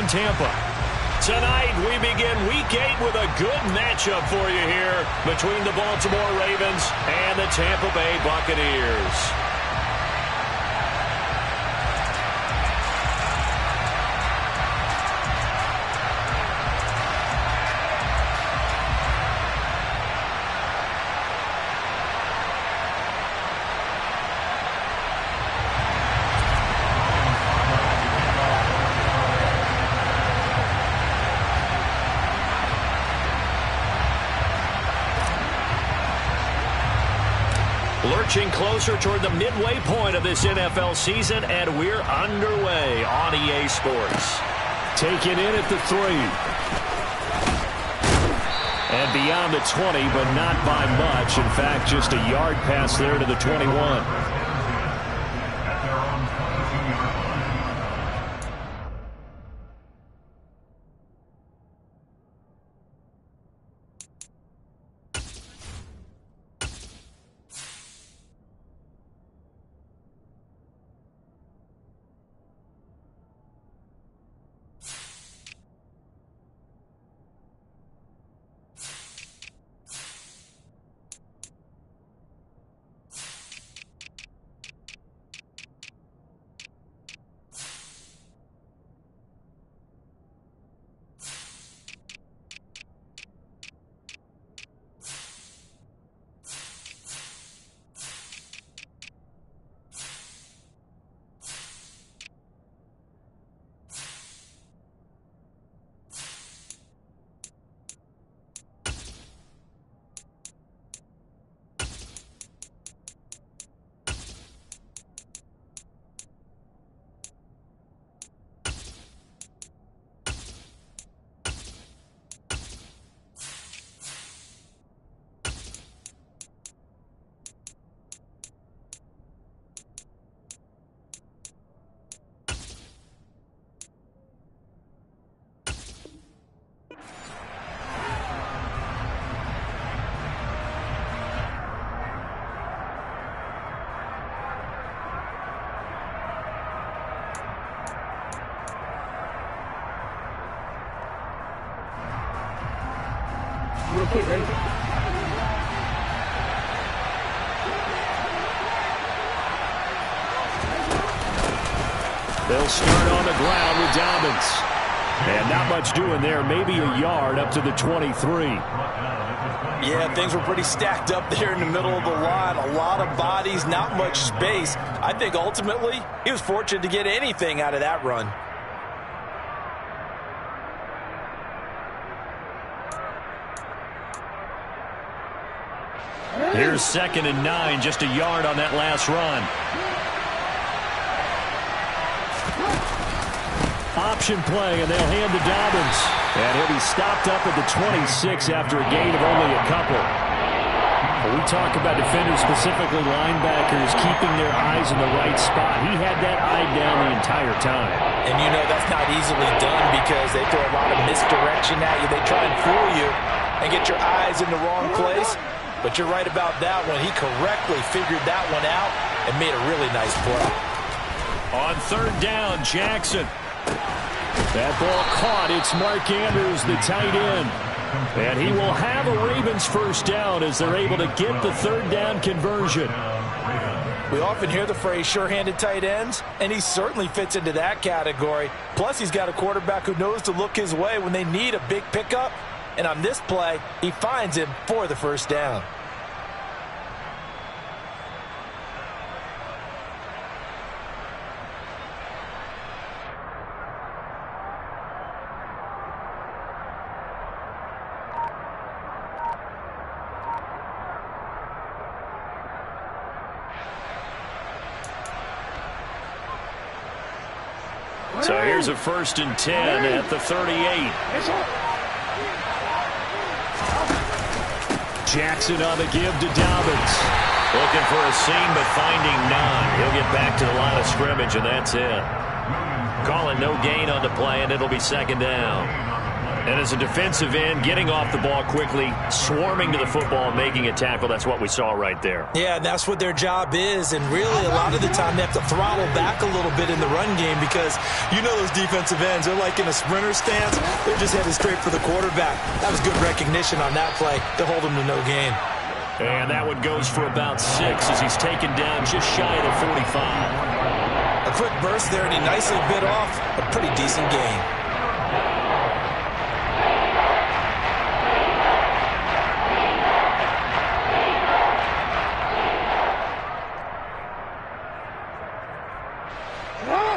on Tampa. Tonight, we begin Week 8 with a good matchup for you here between the Baltimore Ravens and the Tampa Bay Buccaneers. Lurching closer toward the midway point of this NFL season, and we're underway on EA Sports. Taken in at the 3. And beyond the 20, but not by much. In fact, just a yard pass there to the 21. They'll start on the ground with Dobbins. And not much doing there. Maybe a yard up to the 23. Yeah, things were pretty stacked up there in the middle of the line. A lot of bodies, not much space. I think ultimately he was fortunate to get anything out of that run. Here's 2nd and 9, just a yard on that last run. Option play, and they'll hand to Dobbins. And he'll be stopped up at the 26 after a gain of only a couple. When we talk about defenders, specifically linebackers, keeping their eyes in the right spot. He had that eye down the entire time. And you know that's not easily done because they throw a lot of misdirection at you. They try and fool you and get your eyes in the wrong place. But you're right about that one. He correctly figured that one out and made a really nice play. On 3rd down, Jackson. That ball caught. It's Mark Andrews, the tight end. And he will have a Ravens first down as they're able to get the 3rd down conversion. We often hear the phrase sure-handed tight ends, and he certainly fits into that category. Plus, he's got a quarterback who knows to look his way when they need a big pickup. And on this play, he finds him for the first down. So here's a 1st and 10 at the 38. Jackson on the give to Dobbins. Looking for a seam, but finding none. He'll get back to the line of scrimmage, and that's it. Calling no gain on the play, and it'll be 2nd down. And as a defensive end, getting off the ball quickly, swarming to the football, and making a tackle, that's what we saw right there. Yeah, and that's what their job is. And really, a lot of the time, they have to throttle back a little bit in the run game because you know those defensive ends, they're like in a sprinter stance. They're just headed straight for the quarterback. That was good recognition on that play to hold them to no gain. And that one goes for about 6 as he's taken down just shy of the 45. A quick burst there, and he nicely bit off a pretty decent gain.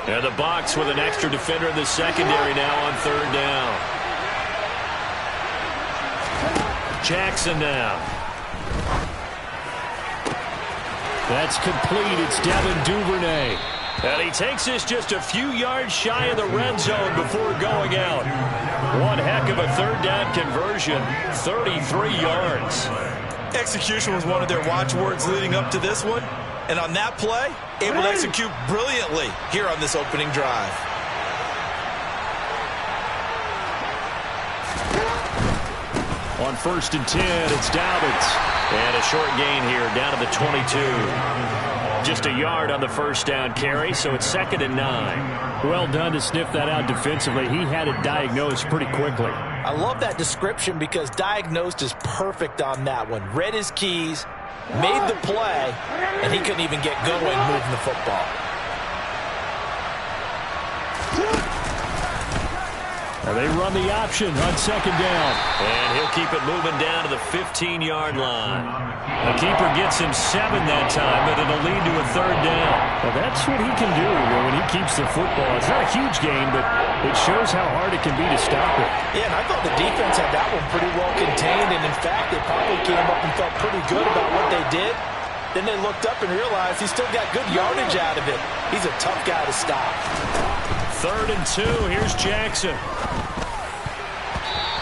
And the Bucs with an extra defender in the secondary now on 3rd down. Jackson now. That's complete. It's Devin Duvernay. And he takes this just a few yards shy of the red zone before going out. One heck of a 3rd down conversion, 33 yards. Execution was one of their watchwords leading up to this one. And on that play, able to execute brilliantly here on this opening drive. On 1st and 10, it's Dobbins. And a short gain here, down to the 22. Just a yard on the 1st down carry, so it's 2nd and 9. Well done to sniff that out defensively. He had it diagnosed pretty quickly. I love that description because diagnosed is perfect on that one. Read his keys, made the play, and he couldn't even get going moving the football. Well, they run the option on 2nd down. And he'll keep it moving down to the 15-yard line. The keeper gets him 7 that time, but it'll lead to a 3rd down. Well, that's what he can do when he keeps the football. It's not a huge gain, but it shows how hard it can be to stop it. Yeah, and I thought the defense had that one pretty well contained, and in fact, they probably came up and felt pretty good about what they did. Then they looked up and realized he still got good yardage out of it. He's a tough guy to stop. 3rd and 2, here's Jackson.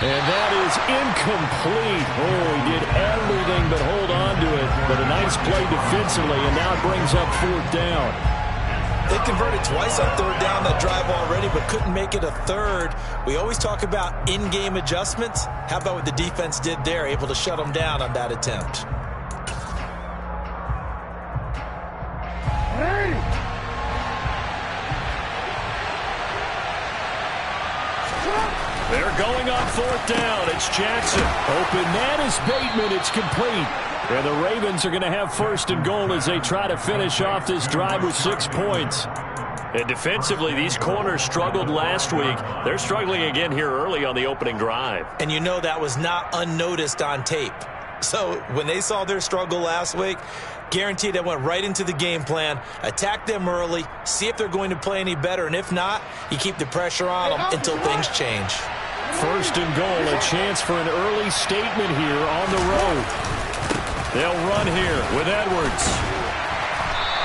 And that is incomplete. Oh, he did everything but hold on to it. But a nice play defensively, and now it brings up 4th down. They converted twice on 3rd down that drive already, but couldn't make it a 3rd. We always talk about in-game adjustments. How about what the defense did there, able to shut them down on that attempt? They're going on 4th down. It's Jackson. Open that is Bateman. It's complete. And the Ravens are going to have 1st and goal as they try to finish off this drive with 6 points. And defensively, these corners struggled last week. They're struggling again here early on the opening drive. And you know that was not unnoticed on tape. So when they saw their struggle last week, guaranteed they went right into the game plan, attack them early, see if they're going to play any better. And if not, you keep the pressure on them until things change. 1st and goal, a chance for an early statement here on the road. They'll run here with Edwards.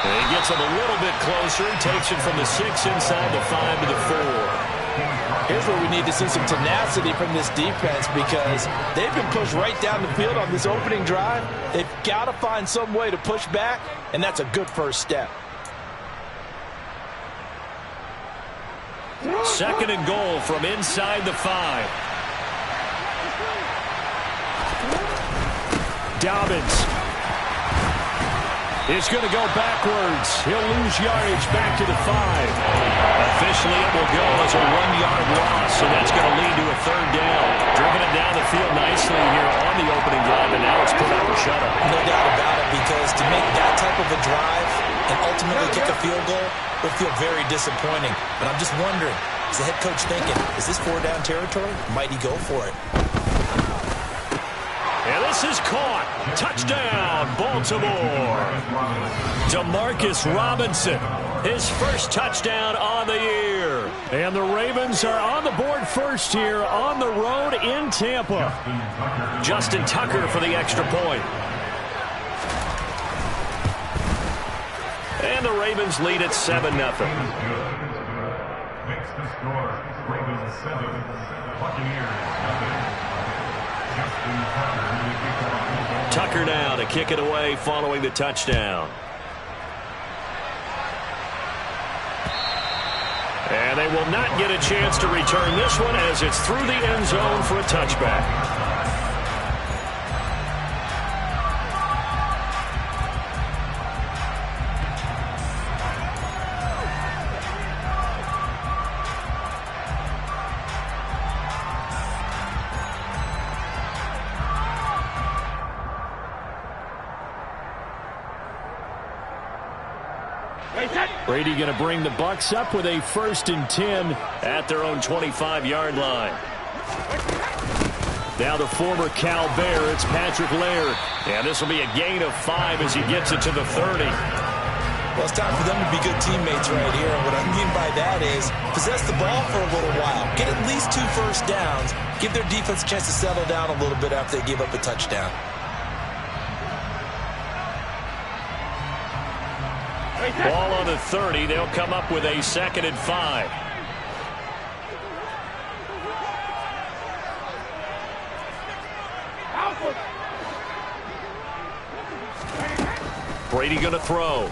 And he gets him a little bit closer. He takes it from the 6 inside the 5 to the 4. Here's where we need to see some tenacity from this defense because they've been pushed right down the field on this opening drive. They've got to find some way to push back, and that's a good first step. 2nd and goal from inside the 5. Dobbins is going to go backwards. He'll lose yardage back to the 5. Officially, it will go as a 1-yard loss, and that's going to lead to a 3rd down. Driven it down the field nicely here on the opening drive, and now it's put out the shutout. No doubt about it, because to make that type of a drive and ultimately kick a field goal would feel very disappointing. But I'm just wondering, is the head coach thinking, is this 4-down territory? Might he go for it? And this is caught. Touchdown, Baltimore. Demarcus Robinson, his first touchdown on the year. And the Ravens are on the board first here on the road in Tampa. Justin Tucker for the extra point. And the Ravens lead at 7-0. Makes the score. Ravens 7, Buccaneers nothing. Tucker now to kick it away following the touchdown. And they will not get a chance to return this one as it's through the end zone for a touchback. Brady going to bring the Bucs up with a 1st and 10 at their own 25-yard line. Now the former Cal Bear, it's Patrick Laird. And this will be a gain of 5 as he gets it to the 30. Well, it's time for them to be good teammates right here. And what I mean by that is possess the ball for a little while. Get at least 2 first downs. Give their defense a chance to settle down a little bit after they give up a touchdown. Ball on the 30. They'll come up with a 2nd and 5. Brady going to throw.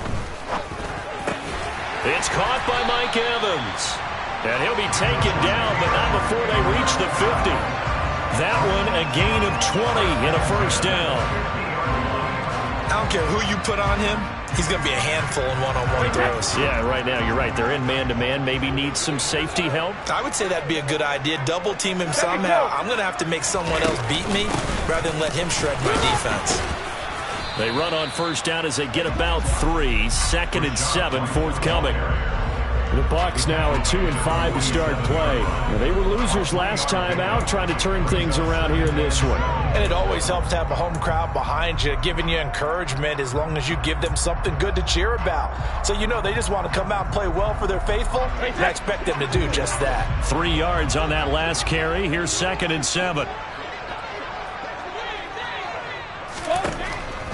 It's caught by Mike Evans. And he'll be taken down, but not before they reach the 50. That one a gain of 20 and a 1st down. I don't care who you put on him. He's going to be a handful in one-on-one throws. Yeah, right now, you're right. They're in man-to-man. Maybe needs some safety help. I would say that'd be a good idea. Double team him somehow. I'm going to have to make someone else beat me rather than let him shred my defense. They run on 1st down as they get about 3. 2nd and 7 forthcoming. The Bucs now at 2 and 5 to start play. Now, they were losers last time out, trying to turn things around here in this one. And it always helps to have a home crowd behind you, giving you encouragement as long as you give them something good to cheer about. So you know they just want to come out and play well for their faithful, and I expect them to do just that. 3 yards on that last carry. Here's 2nd and 7.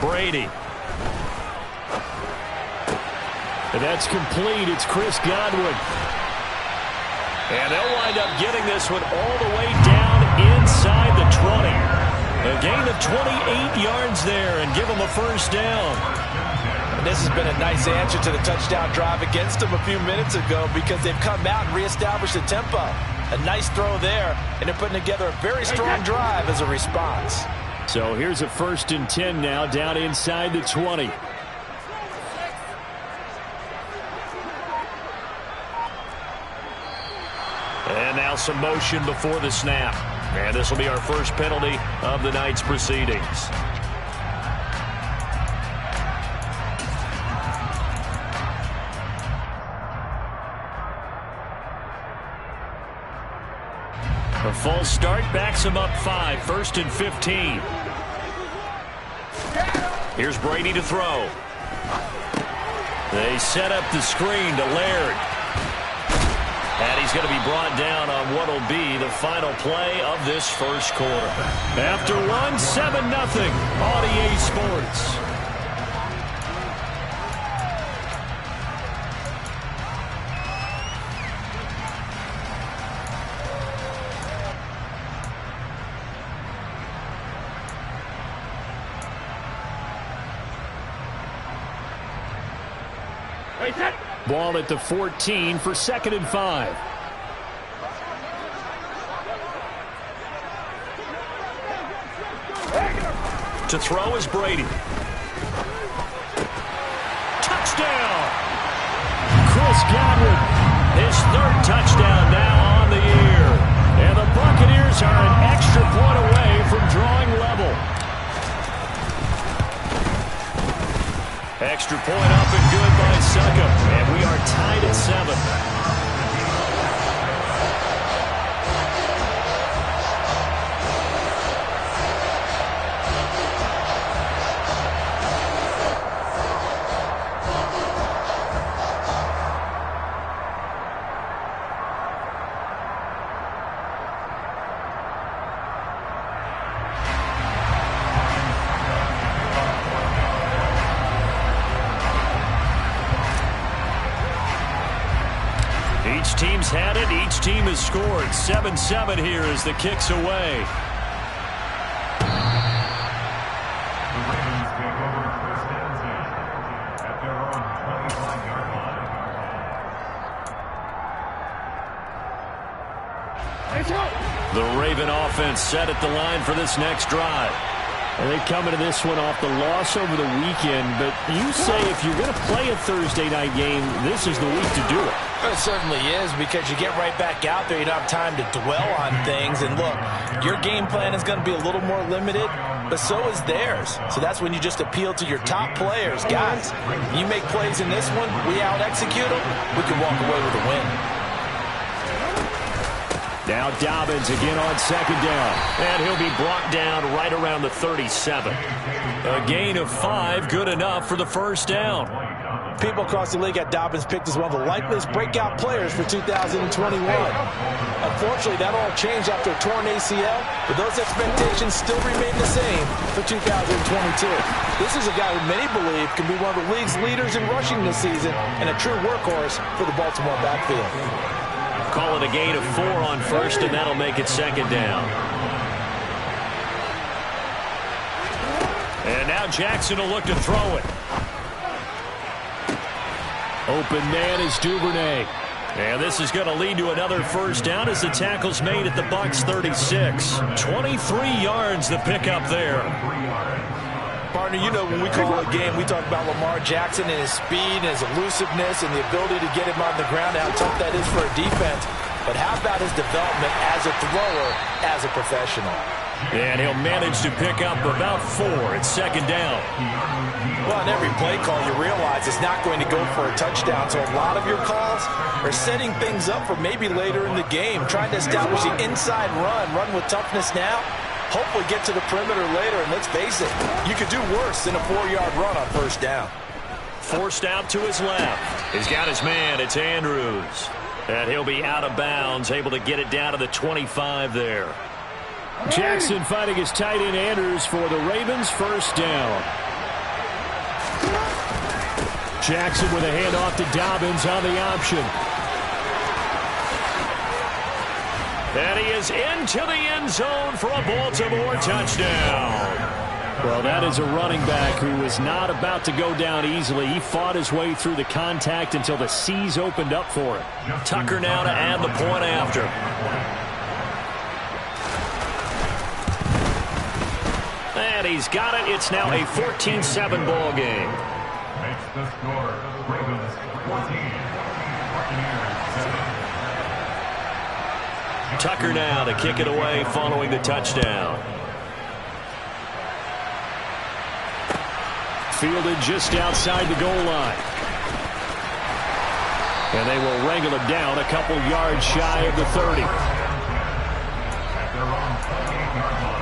Brady. And that's complete. It's Chris Godwin. And they'll wind up getting this one all the way down inside the 20. A gain of 28 yards there and give them a 1st down. And this has been a nice answer to the touchdown drive against them a few minutes ago because they've come out and reestablished the tempo. A nice throw there, and they're putting together a very strong drive as a response. So here's a 1st and 10 now down inside the 20. And now some motion before the snap. And this will be our first penalty of the night's proceedings. A false start backs him up 5. 1st and 15. Here's Brady to throw. They set up the screen to Laird. And he's going to be brought down on what will be the final play of this 1st quarter. After 1, 7-0 on EA Sports. Ball at the 14 for 2nd and 5. To throw is Brady. Touchdown! Chris Godwin. His 3rd touchdown now on the year. And the Buccaneers are an extra point away from drawing level. Extra point up and good by Suckup. And we are tied at 7. Each team's had it. Each team has scored. 7-7 here as the kick's away. The Ravens take over 1st and 10 at their own 25-yard line. The Raven offense set at the line for this next drive. And they come into this one off the loss over the weekend, but you say if you're going to play a Thursday night game, this is the week to do it. It certainly is, because you get right back out there. You don't have time to dwell on things. And look, your game plan is going to be a little more limited, but so is theirs. So that's when you just appeal to your top players. Guys, you make plays in this one, we out-execute them, we can walk away with a win. Now Dobbins again on second down. And he'll be brought down right around the 37. A gain of 5, good enough for the first down. People across the league had Dobbins picked as one of the likeliest breakout players for 2021. Unfortunately, that all changed after a torn ACL, but those expectations still remain the same for 2022. This is a guy who many believe can be one of the league's leaders in rushing this season and a true workhorse for the Baltimore backfield. Call it a gain of 4 on first, and that'll make it second down. And now Jackson will look to throw it. Open man is Duvernay. And this is going to lead to another first down as the tackle's made at the Bucs 36. 23 yards the pickup there. Partner, you know when we call a game, we talk about Lamar Jackson and his speed and his elusiveness and the ability to get him on the ground, how tough that is for a defense. But how about his development as a thrower, as a professional? And he'll manage to pick up about 4 at second down. Well, in every play call, you realize it's not going to go for a touchdown. So a lot of your calls are setting things up for maybe later in the game, trying to establish the inside run with toughness now. Hopefully get to the perimeter later, and let's face it, you could do worse than a 4-yard run on first down. Forced out to his left. He's got his man. It's Andrews. And he'll be out of bounds, able to get it down to the 25 there. Jackson fighting his tight end Andrews for the Ravens first down. Jackson with a handoff to Dobbins on the option. And he is into the end zone for a Baltimore touchdown. Well, that is a running back who is not about to go down easily. He fought his way through the contact until the seas opened up for him. Tucker now to add the point after. And he's got it. It's now a 14-7 ball game. Makes the score Ravens 14, Buccaneers 7. Tucker now to kick it away following the touchdown. Fielded just outside the goal line. And they will wrangle him down a couple yards shy of the 30. At their own 28-yard line.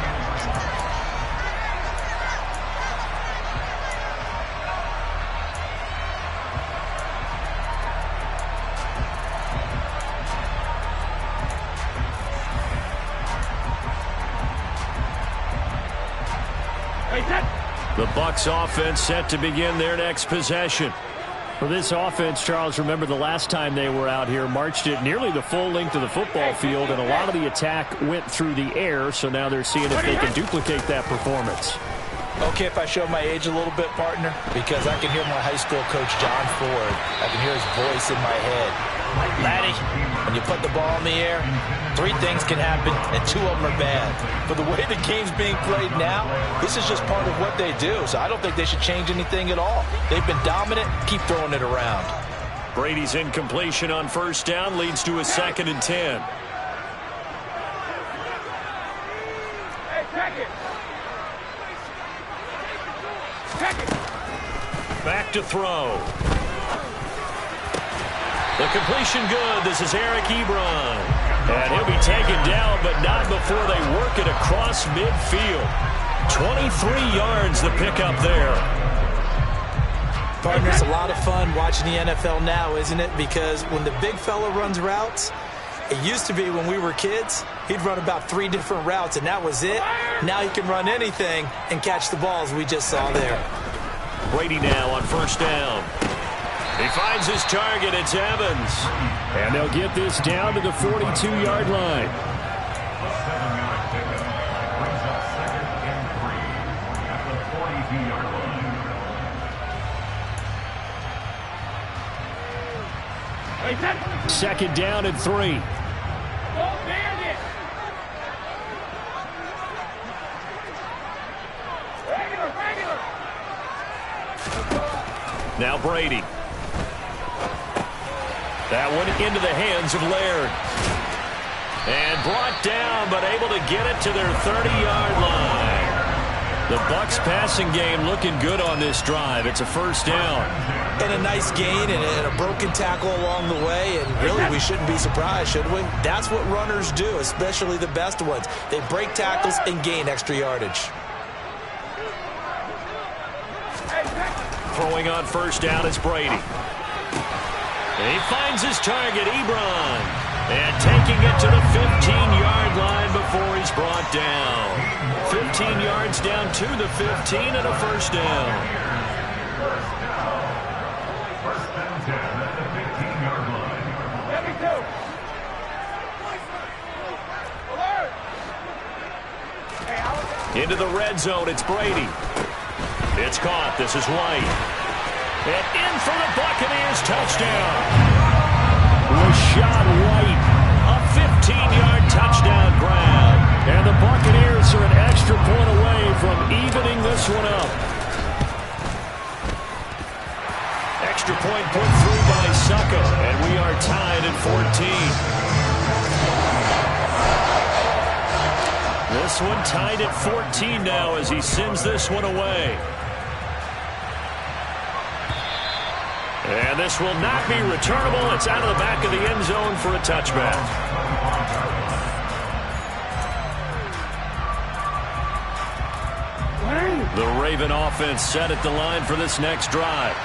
The Bucs offense set to begin their next possession. For this offense, Charles, remember the last time they were out here, marched it nearly the full length of the football field, and a lot of the attack went through the air, so now they're seeing if they can duplicate that performance. Okay, if I show my age a little bit, partner, because I can hear my high school coach, John Ford. I can hear his voice in my head. Laddie, when you put the ball in the air, 3 things can happen, and 2 of them are bad. But the way the game's being played now, this is just part of what they do, so I don't think they should change anything at all. They've been dominant. Keep throwing it around. Brady's incompletion on first down leads to a 2nd and 10. Back to throw. The completion good. This is Eric Ebron. And he'll be taken down, but not before they work it across midfield. 23 yards the pickup there. Partner, it's a lot of fun watching the NFL now, isn't it? Because when the big fella runs routes, it used to be when we were kids, he'd run about 3 different routes, and that was it. Now he can run anything and catch the balls we just saw there. Brady now on first down. He finds his target. It's Evans. And they'll get this down to the 42-yard line. A 7-yard pickup brings up 2nd and 3 at the 42-yard line. 2nd down and 3. Now Brady. That one into the hands of Laird. And brought down, but able to get it to their 30-yard line. The Bucs passing game looking good on this drive. It's a first down. And a nice gain and a broken tackle along the way. And really, we shouldn't be surprised, should we? That's what runners do, especially the best ones. They break tackles and gain extra yardage. Throwing on first down is Brady. And he finds his target, Ebron. And taking it to the 15-yard line before he's brought down. 15 yards down to the 15 and a first down. First and 10 at the 15-yard line. Into the red zone, it's Brady. It's caught. This is White. And in for the Buccaneers, touchdown. Rashad White, a 15-yard touchdown grab. And the Buccaneers are an extra point away from evening this one up. Extra point put through by Succo, and we are tied at 14. This one tied at 14 now as he sends this one away. And this will not be returnable. It's out of the back of the end zone for a touchback. The Raven offense set at the line for this next drive.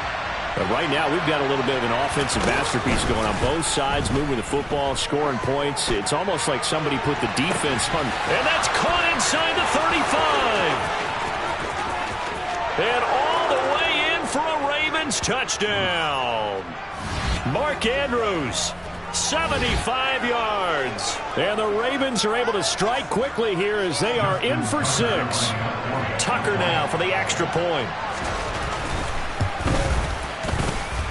But right now, we've got a little bit of an offensive masterpiece going on both sides, moving the football, scoring points. It's almost like somebody put the defense on. And that's caught inside the 35. And all the way in for a Ravens touchdown. Mark Andrews, 75 yards. And the Ravens are able to strike quickly here as they are in for 6. Tucker now for the extra point.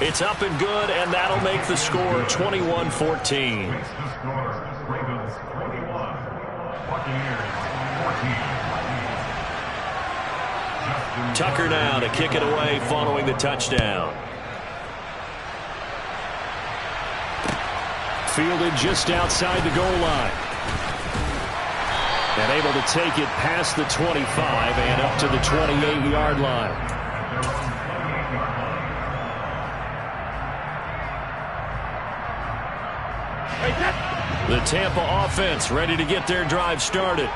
It's up and good, and that'll make the score 21-14. Ravens 21, Buccaneers 14. Tucker now to kick it away following the touchdown. Fielded just outside the goal line. And able to take it past the 25 and up to the 28-yard line. The Tampa offense ready to get their drive started.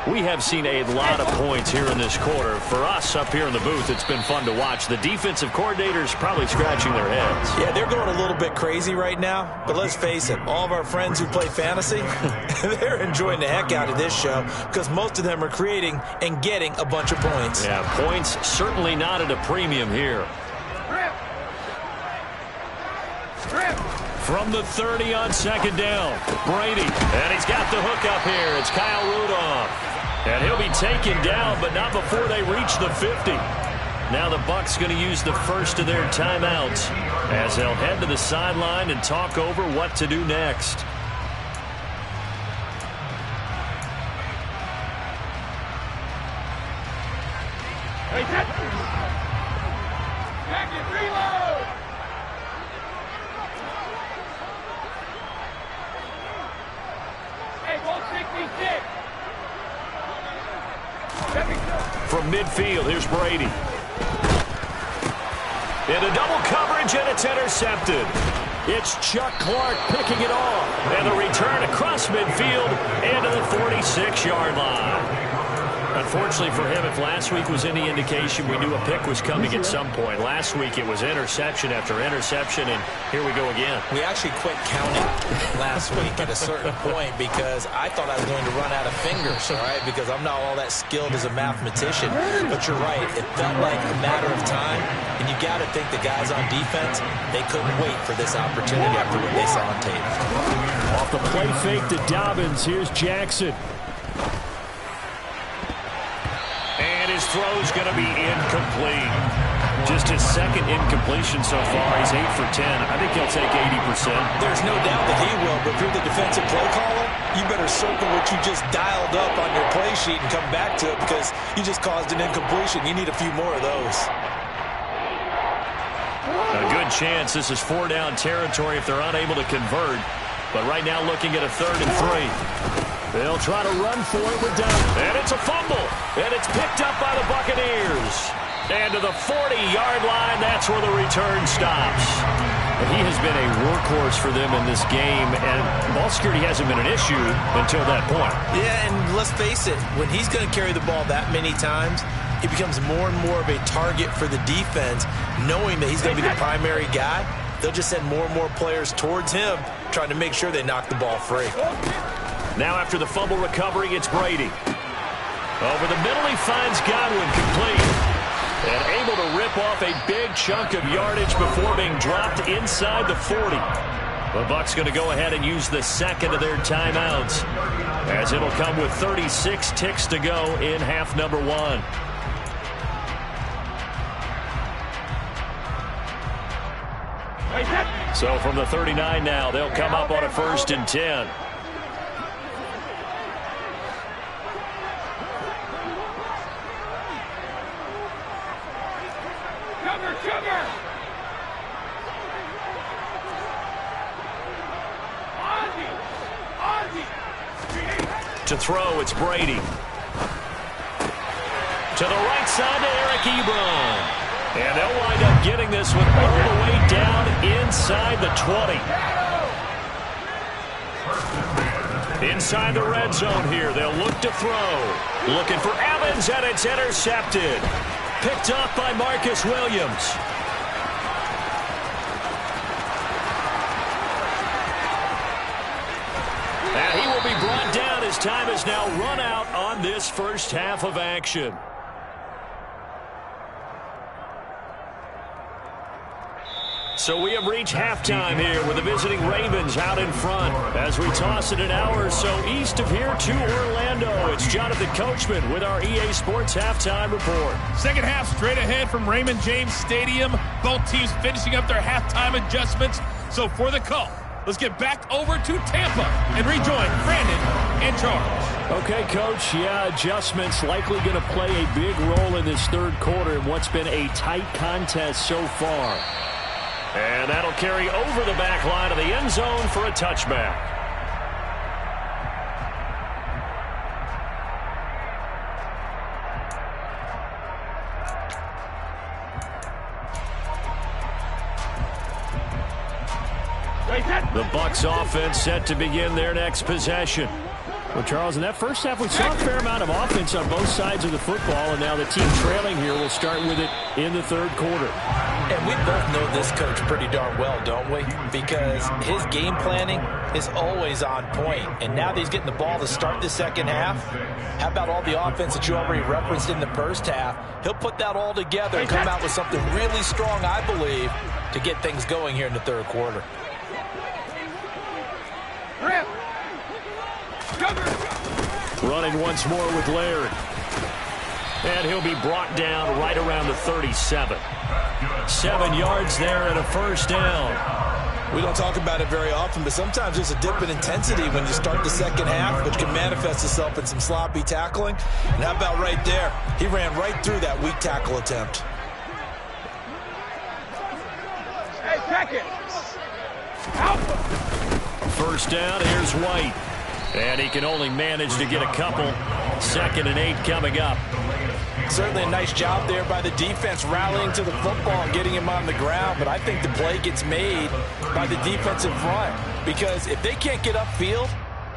We have seen a lot of points here in this quarter. For us up here in the booth, it's been fun to watch. The defensive coordinators probably scratching their heads. Yeah, they're going a little bit crazy right now. But let's face it, all of our friends who play fantasy, they're enjoying the heck out of this show because most of them are creating and getting a bunch of points. Yeah, points certainly not at a premium here. From the 30 on second down, Brady. And he's got the hook up here. It's Kyle Rudolph. And he'll be taken down, but not before they reach the 50. Now the Bucs going to use the first of their timeouts as they'll head to the sideline and talk over what to do next. From midfield, here's Brady. Into double coverage, and it's intercepted. It's Chuck Clark picking it off. And the return across midfield and to the 46-yard line. Unfortunately for him, if last week was any indication, we knew a pick was coming at some point. Last week it was interception after interception, and here we go again. We actually quit counting last week at a certain point because I thought I was going to run out of fingers, all right, because I'm not all that skilled as a mathematician. But you're right. It felt like a matter of time, and you got to think the guys on defense, they couldn't wait for this opportunity after what they saw on tape. Off the play fake to Dobbins, here's Jackson. His throw's going to be incomplete. Just his second incompletion so far. He's 8 for 10. I think he'll take 80%. There's no doubt that he will, but if you're the defensive play caller, you better circle what you just dialed up on your play sheet and come back to it because you just caused an incompletion. You need a few more of those. chance. This is 4-down territory if they're unable to convert. But right now looking at a 3rd and 3. They'll try to run for it with Down. And it's a fumble. And it's picked up by the Buccaneers. And to the 40-yard line, that's where the return stops. He has been a workhorse for them in this game, and ball security hasn't been an issue until that point. Yeah, and let's face it, when he's going to carry the ball that many times, he becomes more and more of a target for the defense, knowing that he's going to be the primary guy. They'll just send more and more players towards him, trying to make sure they knock the ball free. Now after the fumble recovery, it's Brady. Over the middle, he finds Godwin complete. And able to rip off a big chunk of yardage before being dropped inside the 40. The Bucs going to go ahead and use the second of their timeouts, as it'll come with 36 ticks to go in half number 1. So from the 39 now, they'll come up on a 1st and 10. To throw, it's Brady. To the right side to Eric Ebron. And they'll wind up getting this one all the way down inside the 20. Inside the red zone here, they'll look to throw. Looking for Evans, and it's intercepted. Picked up by Marcus Williams. And he will be brought down. His time is now run out on this first half of action. So we have reached halftime here with the visiting Ravens out in front. As we toss it an hour or so east of here to Orlando, it's Jonathan Coachman with our EA Sports Halftime Report. Second half straight ahead from Raymond James Stadium. Both teams finishing up their halftime adjustments. So for the call, let's get back over to Tampa and rejoin Brandon in charge. Okay, Coach. Yeah, adjustments likely going to play a big role in this third quarter in what's been a tight contest so far. And that'll carry over the back line of the end zone for a touchback. The Bucs offense set to begin their next possession. Well, Charles, in that first half, we saw a fair amount of offense on both sides of the football, and now the team trailing here will start with it in the third quarter. And we both know this coach pretty darn well, don't we? Because his game planning is always on point. And now that he's getting the ball to start the second half, how about all the offense that you already referenced in the first half? He'll put that all together and come out with something really strong, I believe, to get things going here in the third quarter. Running once more with Laird. And he'll be brought down right around the 37. 7 yards there and a first down. We don't talk about it very often, but sometimes there's a dip in intensity when you start the second half, which can manifest itself in some sloppy tackling. And how about right there? He ran right through that weak tackle attempt. Hey, check it. Alpha. First down, here's White. And he can only manage to get a couple. 2nd and 8 coming up. Certainly a nice job there by the defense rallying to the football and getting him on the ground. But I think the play gets made by the defensive front. Because if they can't get upfield,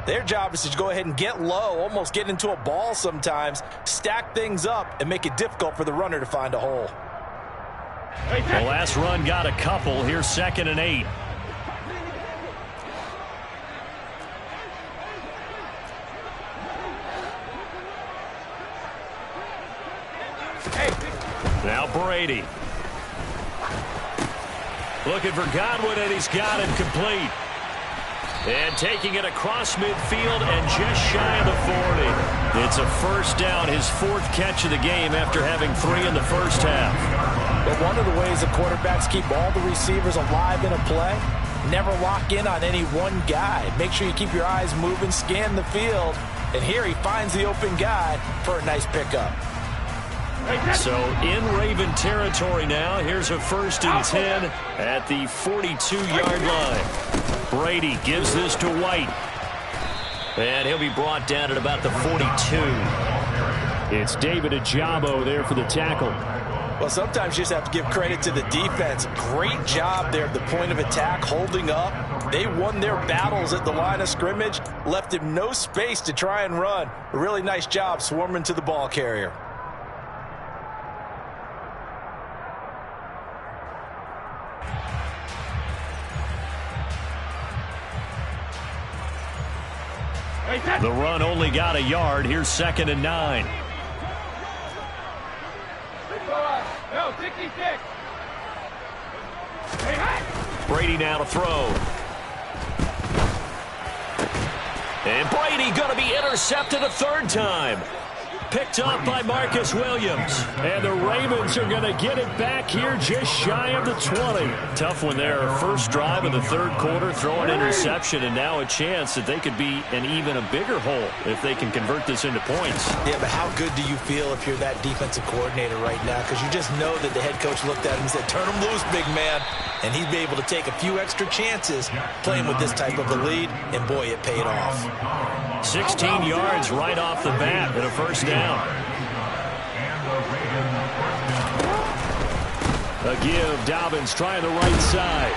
their job is to go ahead and get low, almost get into a ball sometimes, stack things up, and make it difficult for the runner to find a hole. The last run got a couple. Here's 2nd and 8. Now Brady. Looking for Godwin, and he's got him complete. And taking it across midfield and just shy of the 40. It's a first down, his 4th catch of the game after having 3 in the first half. But one of the ways the quarterbacks keep all the receivers alive in a play, never lock in on any one guy. Make sure you keep your eyes moving, scan the field. And here he finds the open guy for a nice pickup. So in Raven territory now. Here's a 1st and 10 at the 42-yard line. Brady gives this to White. And he'll be brought down at about the 42. It's David Ajabo there for the tackle. Well, sometimes you just have to give credit to the defense. Great job there at the point of attack, holding up. They won their battles at the line of scrimmage, left him no space to try and run. A really nice job swarming to the ball carrier. The run only got a yard. Here's 2nd and 9. Brady now to throw. And Brady going to be intercepted a 3rd time. Picked up by Marcus Williams. And the Ravens are going to get it back here just shy of the 20. Tough one there. 1st drive of the 3rd quarter, throw an interception, and now a chance that they could be in even a bigger hole if they can convert this into points. Yeah, but how good do you feel if you're that defensive coordinator right now? Because you just know that the head coach looked at him and said, turn him loose, big man. And he'd be able to take a few extra chances playing with this type of a lead, and boy, it paid off. 16 yards right off the bat and a 1st down. A give. Dobbins trying the right side.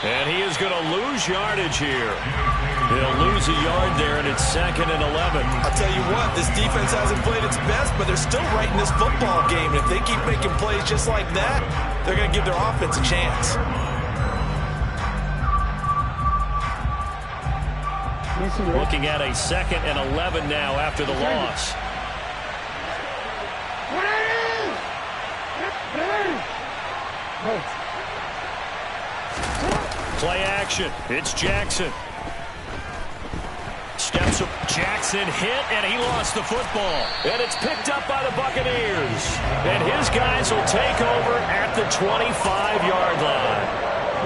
And he is going to lose yardage here. He'll lose a yard there, and it's 2nd and 11. I'll tell you what, this defense hasn't played its best, but they're still right in this football game. And if they keep making plays just like that, they're going to give their offense a chance. Looking at a 2nd and 11 now after the loss. Play action. It's Jackson. Steps up. Jackson hit, and he lost the football. And it's picked up by the Buccaneers. And his guys will take over at the 25-yard line.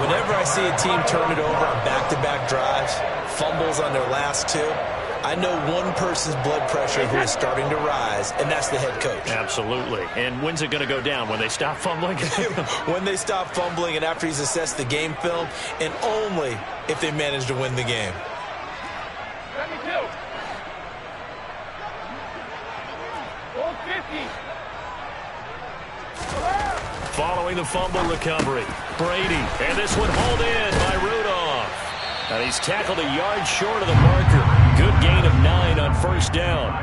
Whenever I see a team turn it over on back-to-back drives, fumbles on their last 2, I know one person's blood pressure who is starting to rise, and that's the head coach. Absolutely. And when's it going to go down? When they stop fumbling? When they stop fumbling and after he's assessed the game film, and only if they manage to win the game. Following the fumble recovery, Brady. And this one hauled in by Rudolph. And he's tackled a yard short of the marker. Good gain of 9 on 1st down.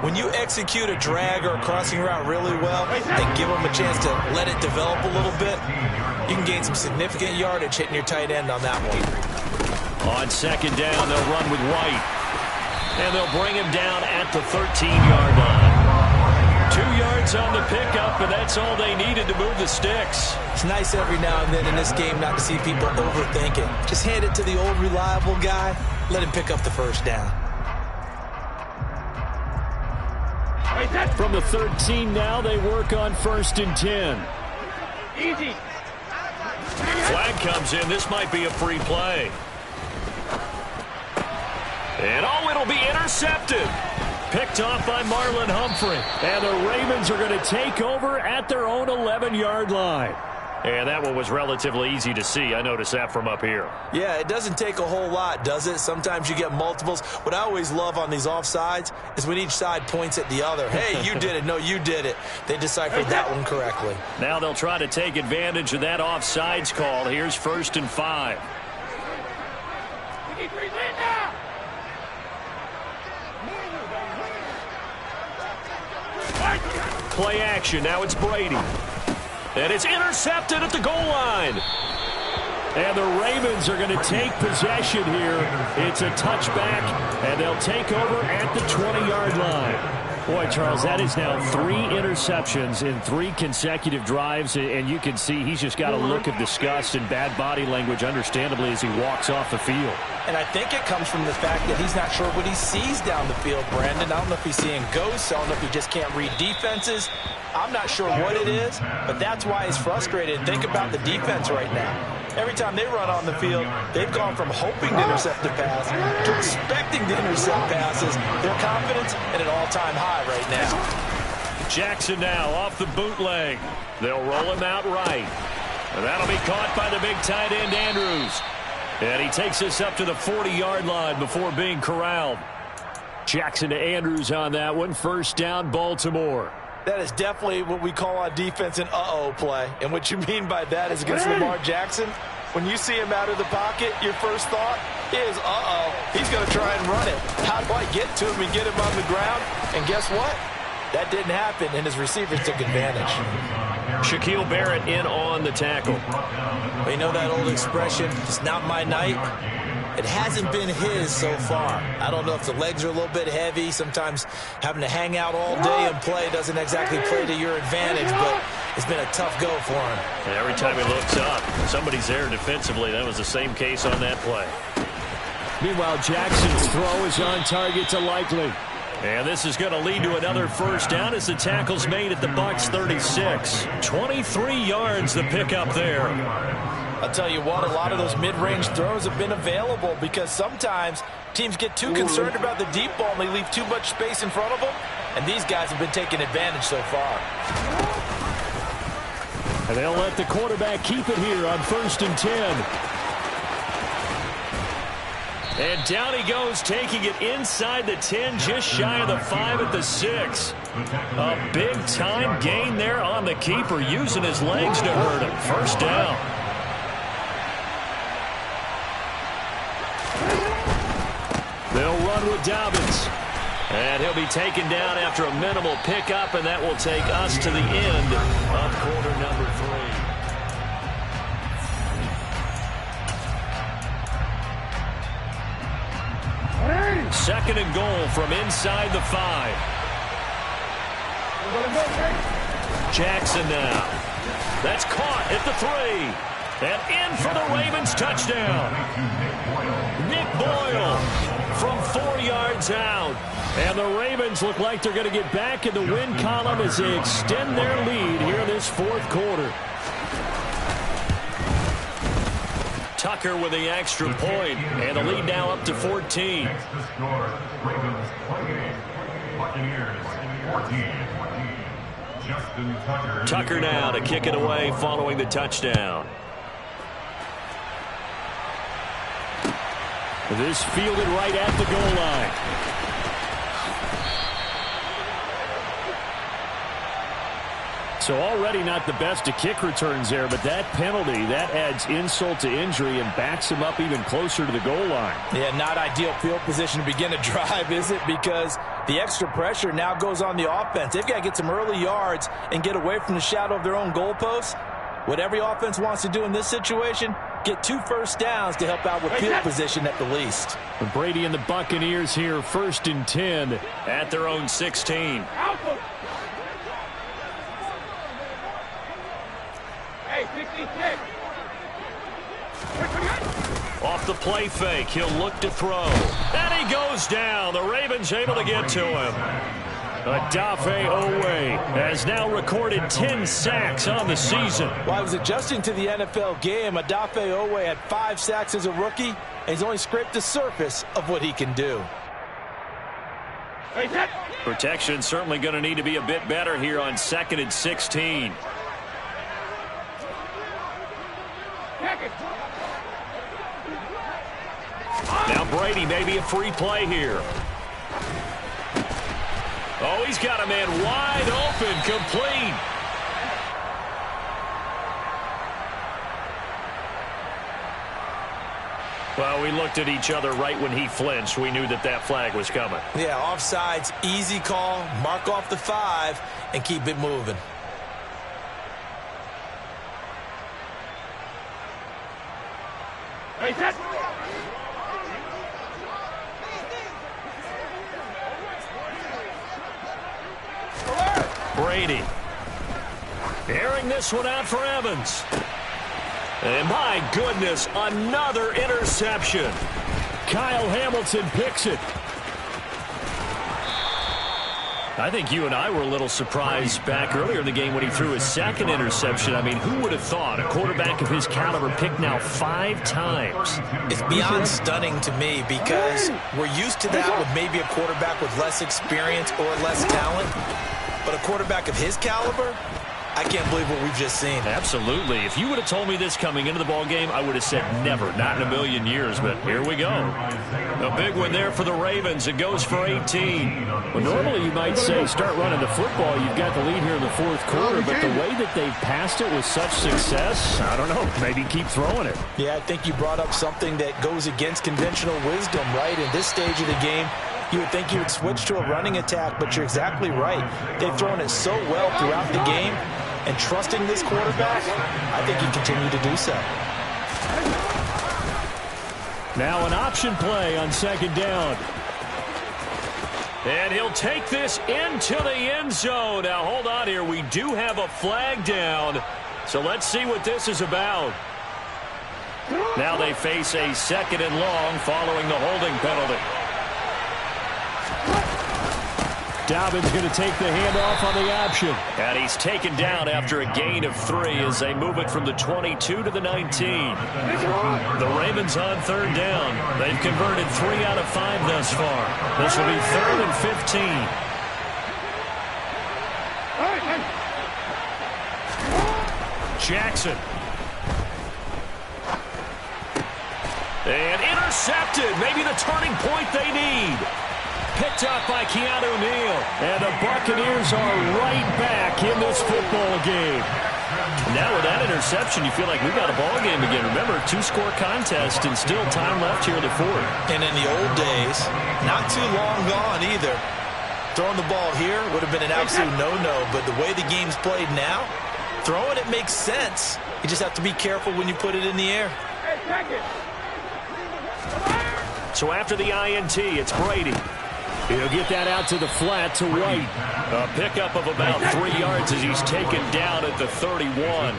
When you execute a drag or a crossing route really well and give them a chance to let it develop a little bit, you can gain some significant yardage hitting your tight end on that one. On 2nd down, they'll run with White. And they'll bring him down at the 13-yard line. 2 yards on the pickup, and that's all they needed to move the sticks. It's nice every now and then in this game not to see people overthink it. Just hand it to the old reliable guy. Let him pick up the 1st down. From the 13 now, they work on 1st and 10. Easy. Flag comes in. This might be a free play. And it'll be intercepted. Picked off by Marlon Humphrey. And the Ravens are going to take over at their own 11-yard line. And that one was relatively easy to see. I noticed that from up here. Yeah, it doesn't take a whole lot, does it? Sometimes you get multiples. What I always love on these offsides is when each side points at the other. Hey, you did it. No, you did it. They deciphered that one correctly. Now they'll try to take advantage of that offsides call. Here's 1st and 5. Play action. Now it's Brady. And it's intercepted at the goal line. And the Ravens are going to take possession here. It's a touchback, and they'll take over at the 20-yard line. Boy, Charles, that is now 3 interceptions in 3 consecutive drives, and you can see he's just got a look of disgust and bad body language, understandably, as he walks off the field. And I think it comes from the fact that he's not sure what he sees down the field, Brandon. I don't know if he's seeing ghosts. I don't know if he just can't read defenses. I'm not sure what it is, but that's why he's frustrated. Think about the defense right now. Every time they run on the field, they've gone from hoping to intercept the pass to expecting to intercept passes. Their confidence at an all-time high right now. Jackson now off the bootleg. They'll roll him out right. And that'll be caught by the big tight end, Andrews. And he takes us up to the 40-yard line before being corralled. Jackson to Andrews on that one. First down, Baltimore. That is definitely what we call on defense an uh-oh play. And what you mean by that is against Lamar Jackson, when you see him out of the pocket, your first thought is, uh-oh, he's going to try and run it. How do I get to him and get him on the ground? And guess what? That didn't happen, and his receivers took advantage. Shaquille Barrett in on the tackle. Well, you know that old expression, it's not my night? It hasn't been his so far. I don't know if the legs are a little bit heavy. Sometimes having to hang out all day and play doesn't exactly play to your advantage, but it's been a tough go for him. And every time he looks up, somebody's there defensively. That was the same case on that play. Meanwhile, Jackson's throw is on target to Likely. And this is going to lead to another first down as the tackle's made at the Bucs 36. 23 yards the pickup there. I'll tell you what, a lot of those mid-range throws have been available because sometimes teams get too concerned about the deep ball and they leave too much space in front of them. And these guys have been taking advantage so far. And they'll let the quarterback keep it here on 1st and 10. And down he goes, taking it inside the 10, just shy of the 5 at the 6. A big-time gain there on the keeper, using his legs to hurt him. First down. They'll run with Dobbins. And he'll be taken down after a minimal pickup, and that will take us to the end of quarter number 3. Second and goal from inside the 5. Jackson now. That's caught at the 3. And in for the Ravens touchdown. Nick Boyle from 4 yards out. And the Ravens look like they're going to get back in the win column as they extend their lead here this fourth quarter. Tucker with the extra point, and the lead now up to 14. Next to score, Ravens 28, Buccaneers 14. Justin Tucker. Tucker now to kick it away following the touchdown. This fielded right at the goal line. So already not the best of kick returns there, but that penalty, that adds insult to injury and backs him up even closer to the goal line. Yeah, not ideal field position to begin a drive, is it? Because the extra pressure now goes on the offense. They've got to get some early yards and get away from the shadow of their own goalposts. What every offense wants to do in this situation, get 2 first downs to help out with field position at the least. Brady and the Buccaneers here, 1st and 10 at their own 16. Off the play fake, he'll look to throw. And he goes down. The Ravens able to get to him. Odafe Owe has now recorded 10 sacks on the season. While he was adjusting to the NFL game, Odafe Owe had 5 sacks as a rookie, and he's only scraped the surface of what he can do. Protection certainly going to need to be a bit better here on 2nd and 16. Now Brady, maybe a free play here. Oh, he's got a man wide open, complete. Well, we looked at each other right when he flinched. We knew that that flag was coming. Yeah, offsides, easy call. Mark off the 5 and keep it moving. Hey, set. Brady airing this one out for Evans. And my goodness, another interception. Kyle Hamilton picks it. I think you and I were a little surprised back earlier in the game when he threw his second interception. I mean, who would have thought a quarterback of his caliber picked now 5 times? It's beyond stunning to me because we're used to that with maybe a quarterback with less experience or less talent. But a quarterback of his caliber, I can't believe what we've just seen. Absolutely. If you would have told me this coming into the ball game, I would have said never, not in a million years. But here we go. A big one there for the Ravens. It goes for 18. Well, normally you might say start running the football. You've got the lead here in the fourth quarter. But the way that they've passed it with such success, I don't know, maybe keep throwing it. Yeah, I think you brought up something that goes against conventional wisdom, right? In this stage of the game, you would think you would switch to a running attack, but you're exactly right. They've thrown it so well throughout the game, and trusting this quarterback, I think you continue to do so. Now an option play on second down. And he'll take this into the end zone. Now, hold on here. We do have a flag down, so let's see what this is about. Now they face a 2nd and long following the holding penalty. Dobbins going to take the handoff on the option. And he's taken down after a gain of 3 as they move it from the 22 to the 19. The Ravens on 3rd down. They've converted 3 out of 5 thus far. This will be 3rd and 15. Jackson. And intercepted. Maybe the turning point they need. Picked up by Keanu Neal. And the Buccaneers are right back in this football game. Now with that interception, you feel like we've got a ball game again. Remember, 2-score contest and still time left here in the 4th. And in the old days, not too long gone either, throwing the ball here would have been an absolute no-no. But the way the game's played now, throwing it makes sense. You just have to be careful when you put it in the air. So after the INT, it's Brady. He'll get that out to the flat to White. A pickup of about 3 yards as he's taken down at the 31.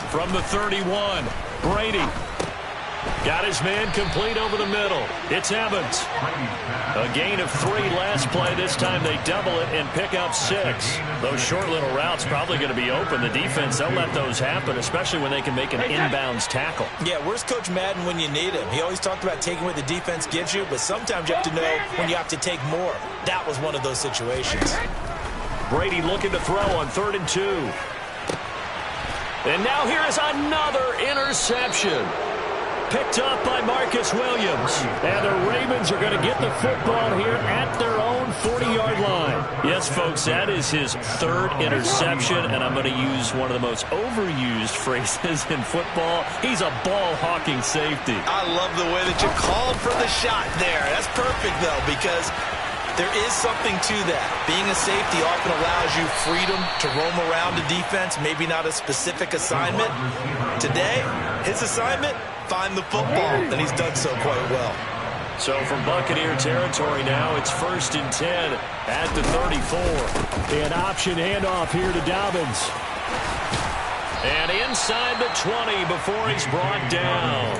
From the 31, Brady. Got his man complete over the middle. It's Evans. A gain of 3 last play. This time they double it and pick up 6. Those short little routes probably going to be open. The defense, they'll let those happen, especially when they can make an inbounds tackle. Yeah, where's Coach Madden when you need him? He always talked about taking what the defense gives you, but sometimes you have to know when you have to take more. That was one of those situations. Brady looking to throw on 3rd and 2. And now here is another interception. Picked up by Marcus Williams. And the Ravens are going to get the football here at their own 40-yard line. Yes, folks, that is his 3rd interception, and I'm going to use one of the most overused phrases in football. He's a ball-hawking safety. I love the way that you called for the shot there. That's perfect, though, because there is something to that. Being a safety often allows you freedom to roam around the defense, maybe not a specific assignment. Today, his assignment, find the football, and he's done so quite well. So from Buccaneer territory now, it's 1st and 10 at the 34. An option handoff here to Dobbins. And inside the 20 before he's brought down.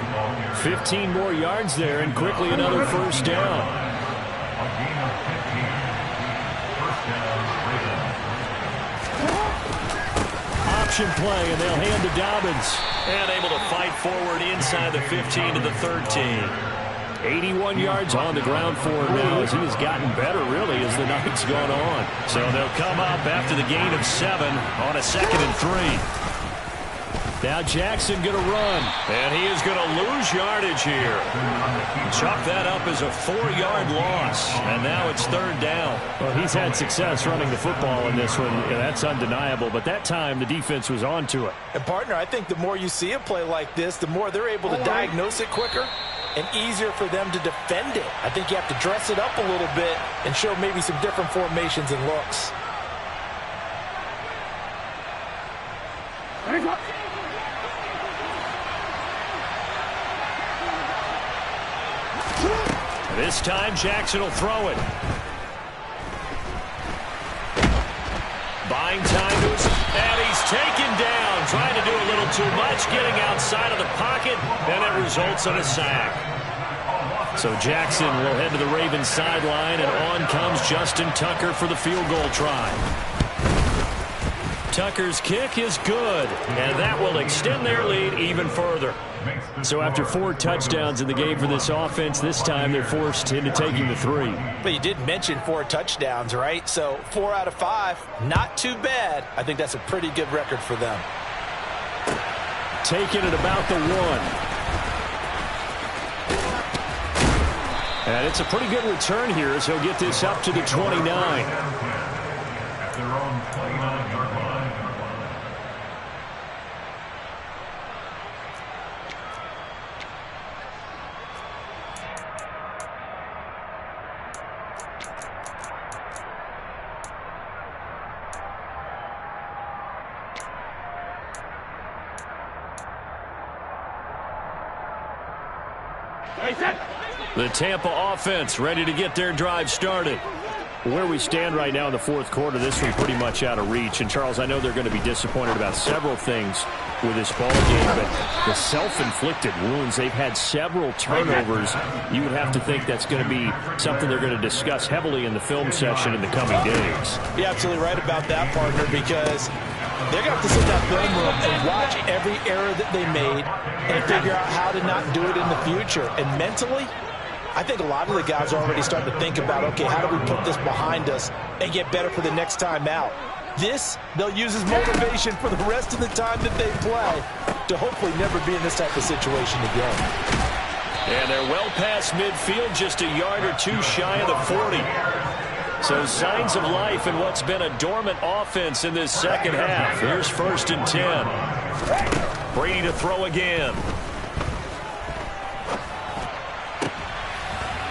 15 more yards there, and quickly another 1st down. Option play, and they'll hand to Dobbins. And able to fight forward inside the 15 to the 13. 81 yards on the ground for him now as he has gotten better, really, as the night's gone on. So they'll come up after the gain of 7 on a 2nd and 3. Now Jackson going to run. And he is going to lose yardage here. Chalk that up as a 4-yard loss. And now it's 3rd down. Well, he's had success running the football in this one. Yeah, that's undeniable. But that time, the defense was on to it. And, partner, I think the more you see a play like this, the more they're able to diagnose it quicker and easier for them to defend it. I think you have to dress it up a little bit and show maybe some different formations and looks. This time, Jackson will throw it. Buying time to his, and he's taken down trying to do a little too much, getting outside of the pocket, and it results in a sack. So Jackson will head to the Ravens sideline, and on comes Justin Tucker for the field goal try. Tucker's kick is good, and that will extend their lead even further. So after 4 touchdowns in the game for this offense, this time they're forced into taking the 3. But you did mention 4 touchdowns, right? So 4 out of 5, not too bad. I think that's a pretty good record for them. Taking it about the 1. And it's a pretty good return here as he'll get this up to the 29. At their own 29-yard line. The Tampa offense ready to get their drive started. Where we stand right now in the fourth quarter, this one pretty much out of reach. And, Charles, I know they're going to be disappointed about several things with this ball game, but the self-inflicted wounds, they've had several turnovers. You would have to think that's going to be something they're going to discuss heavily in the film session in the coming days. You're absolutely right about that, partner, because they're going to have to sit in that film room and watch every error that they made and figure out how to not do it in the future. And mentally, I think a lot of the guys are already starting to think about, okay, how do we put this behind us and get better for the next time out? This, they'll use as motivation for the rest of the time that they play to hopefully never be in this type of situation again. And they're well past midfield, just a yard or two shy of the 40. So signs of life in what's been a dormant offense in this second half. Here's 1st and 10. Brady to throw again.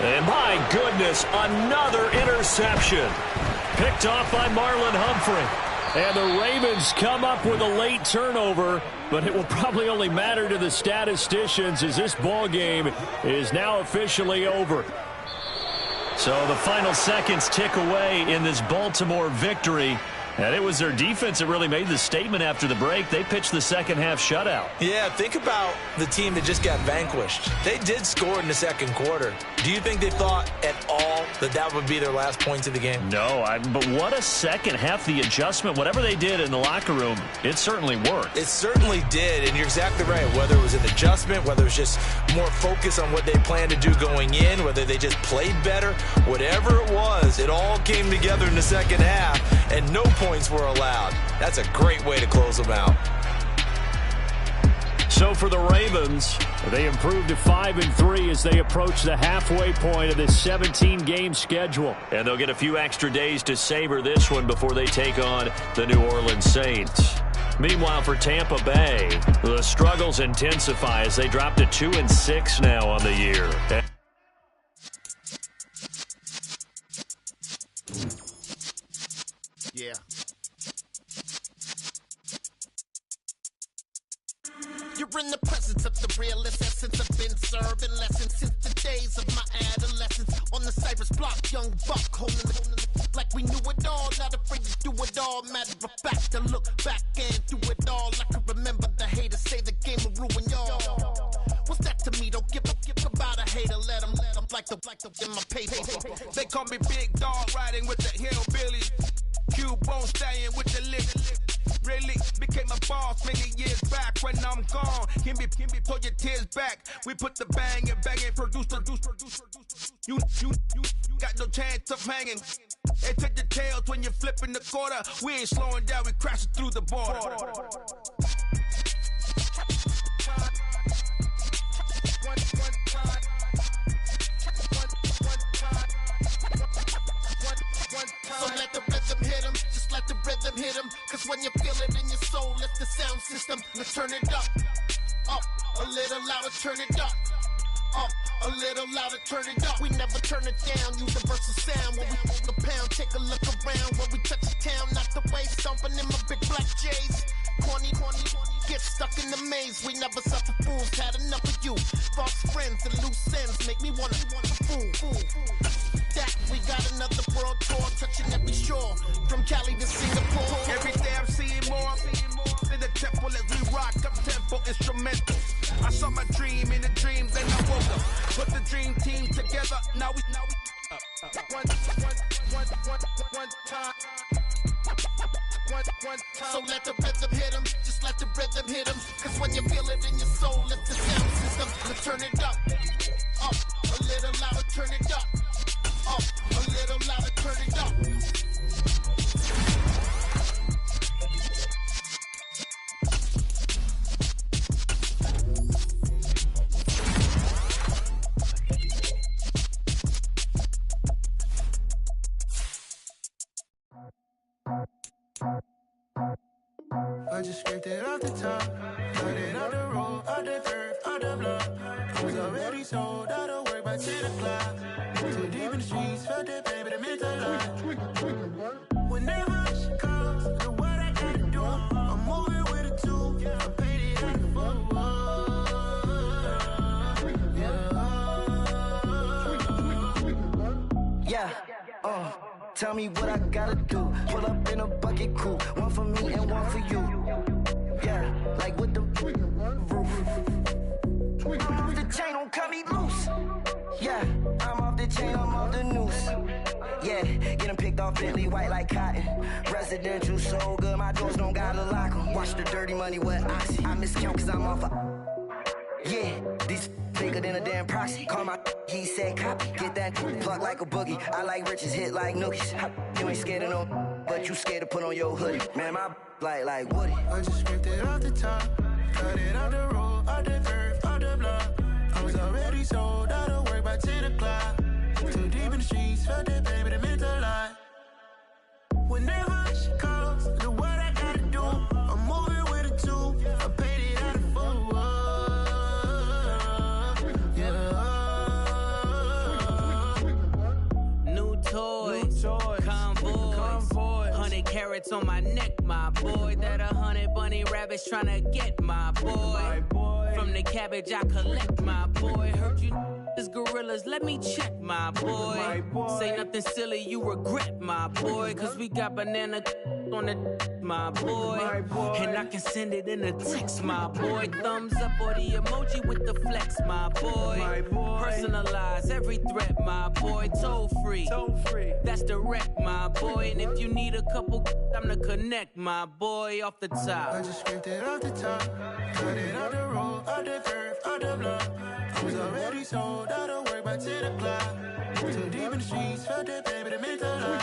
And my goodness, another interception. Picked off by Marlon Humphrey. And the Ravens come up with a late turnover, but it will probably only matter to the statisticians as this ball game is now officially over. So the final seconds tick away in this Baltimore victory. And it was their defense that really made the statement after the break. They pitched the second half shutout. Yeah, think about the team that just got vanquished. They did score in the second quarter. Do you think they thought at all that that would be their last points of the game? No, but what a second half. The adjustment, whatever they did in the locker room, it certainly worked. It certainly did, and you're exactly right. Whether it was an adjustment, whether it was just more focus on what they planned to do going in, whether they just played better, whatever it was, it all came together in the second half, and no points were allowed. That's a great way to close them out. So for the Ravens, they improved to 5-3 as they approach the halfway point of this 17-game schedule. And they'll get a few extra days to savor this one before they take on the New Orleans Saints. Meanwhile, for Tampa Bay, the struggles intensify as they drop to 2-6 now on the year. Yeah. You're in the presence of the realest essence. I've been serving lessons since the days of my adolescence. On the Cypress block, young buck holding it like we knew it all. Not afraid to do it all. Matter of fact, to look back and do it all. I can remember the haters say the game will ruin y'all. What's that to me? Don't give about a hater. Let them like the in my paper. They call me Big Dog, riding with the hillbillies. Q-Bone staying with the lick. Really became a boss many years back. When I'm gone, give me pull your tears back. We put the bang and produce. You got no chance of hanging. And take the tails when you're flipping the quarter. We ain't slowing down, we crashing through the border. So let the rhythm hit him, just let the rhythm hit him. Cause when you feel it in your soul, let the sound system, let's turn it up. Up, a little louder, turn it up. Up, a little louder, turn it up. We never turn it down, universal sound. When we hold the pound, take a look around. When we touch the town, not the way, stomping in my big black J's. Corny, get stuck in the maze. We never suffer fools, had enough of you. False friends and loose ends make me wanna fool. That we got another world tour, touching every shore, from Cali to Singapore. Every day I'm seeing more. in the temple as we rock up tempo instrumentals. I saw my dream in the dreams and I woke up. Put the dream team together, now we one time. So let the rhythm hit 'em, just let the rhythm hit 'em. Cause when you feel it in your soul, it's the sound system. So turn it up, a little louder, turn it up, a little louder, turn it up. I just scraped it off the top, cut it off the road, off the turf, off the block. I was already sold out of work by 10 o'clock. Too deep in the streets, felt that pain, but it meant a lot. Whenever she calls, know what I gotta do. I'm moving with a two, I paid it out of full. Yeah, tell me what I gotta do. Pull up in a bucket crew, one for me and one for you. Yeah, like with the roof. I'm off the chain, don't cut me loose. Yeah, I'm off the chain, I'm off the noose. Yeah, getting picked off Bentley white like cotton. Residential so good, my doors don't gotta lock 'em. Watch the dirty money with oxy. I miscount cause I'm off a... Yeah, these bigger than a damn proxy. Call my he said copy. Get that plug like a boogie. I like riches, hit like nookies. You ain't scared of no, but you scared to put on your hoodie. Man, my like Woody. I just scraped it off the top, cut it off the road, off the turf, off the block. I was already sold out of work by 10 o'clock. Too deep in the streets, felt that pain, but it meant a lot. Whenever she calls, know what I gotta do. I'm moving with a two, I paid it out of full. Toys, convoy, 100 carats on my neck, my boy. That 100 bunny rabbits tryna get my boy. From the cabbage I collect, my boy. Heard you is gorillas, let me check, my boy. Say nothing silly, you regret, my boy. Cause we got banana on the my boy. And I can send it in a text, my boy. Thumbs up or the emoji with the flex, my boy. Personalize every threat, my boy. Toll free. That's direct, my boy. And if you need a couple, I'm the connect, my boy. Off the top. I just scraped it off the top, cut it off the road, off the turf, off the block. I was already sold out of work by 10 o'clock. Too deep in the streets, felt that pain, but it meant a lot.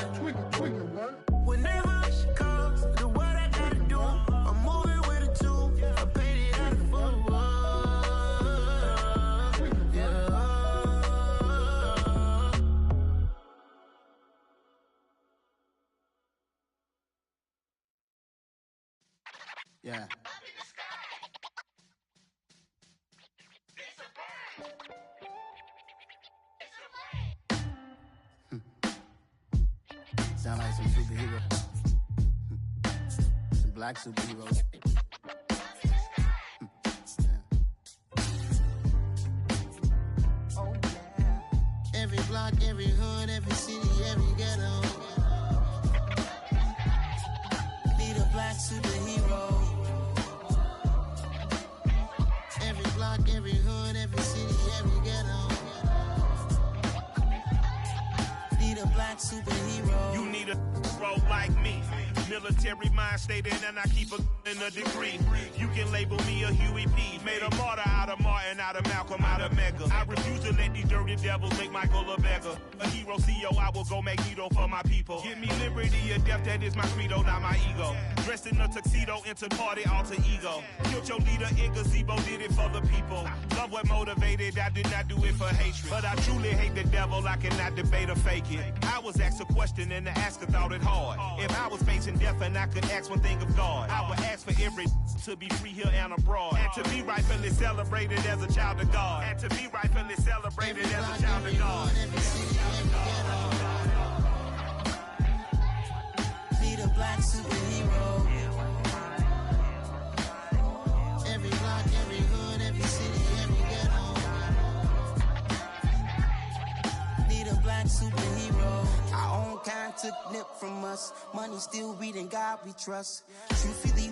Whenever she calls, know what I gotta do. I'm moving with a two, I paid it out of full. Yeah. Sound like some superheroes. Some black superheroes. Oh, yeah. Every block, every hood, every city, every ghetto. Need a black superhero. Every block, every hood, every city, every ghetto. Need a black superhero. You need a role like me. Military mind stated, and I keep a in a degree. You can label me a Huey P. Made a martyr out of Martin, out of Malcolm, out of Mega. I refuse to let these dirty devils make Michael a beggar. A hero CEO, I will go Magneto for my people. Give me liberty or death, that is my credo, not my ego. Dressed in a tuxedo, into party, alter ego. Killed your leader in gazebo, did it for the people. Love what motivated, I did not do it for hatred. But I truly hate the devil, I cannot debate or fake it. I was asked a question and the asker thought it hard. If I was facing death and I could ask one thing of God, I would ask for every to be free here and abroad. And to be rightfully celebrated as a child of God. And to be rightfully celebrated as a child of God. Need a black superhero. Every block, every hood, every city, every ghetto. Need a black superhero. Our own kind took nip from us. Money still reading God we trust. Truthfully,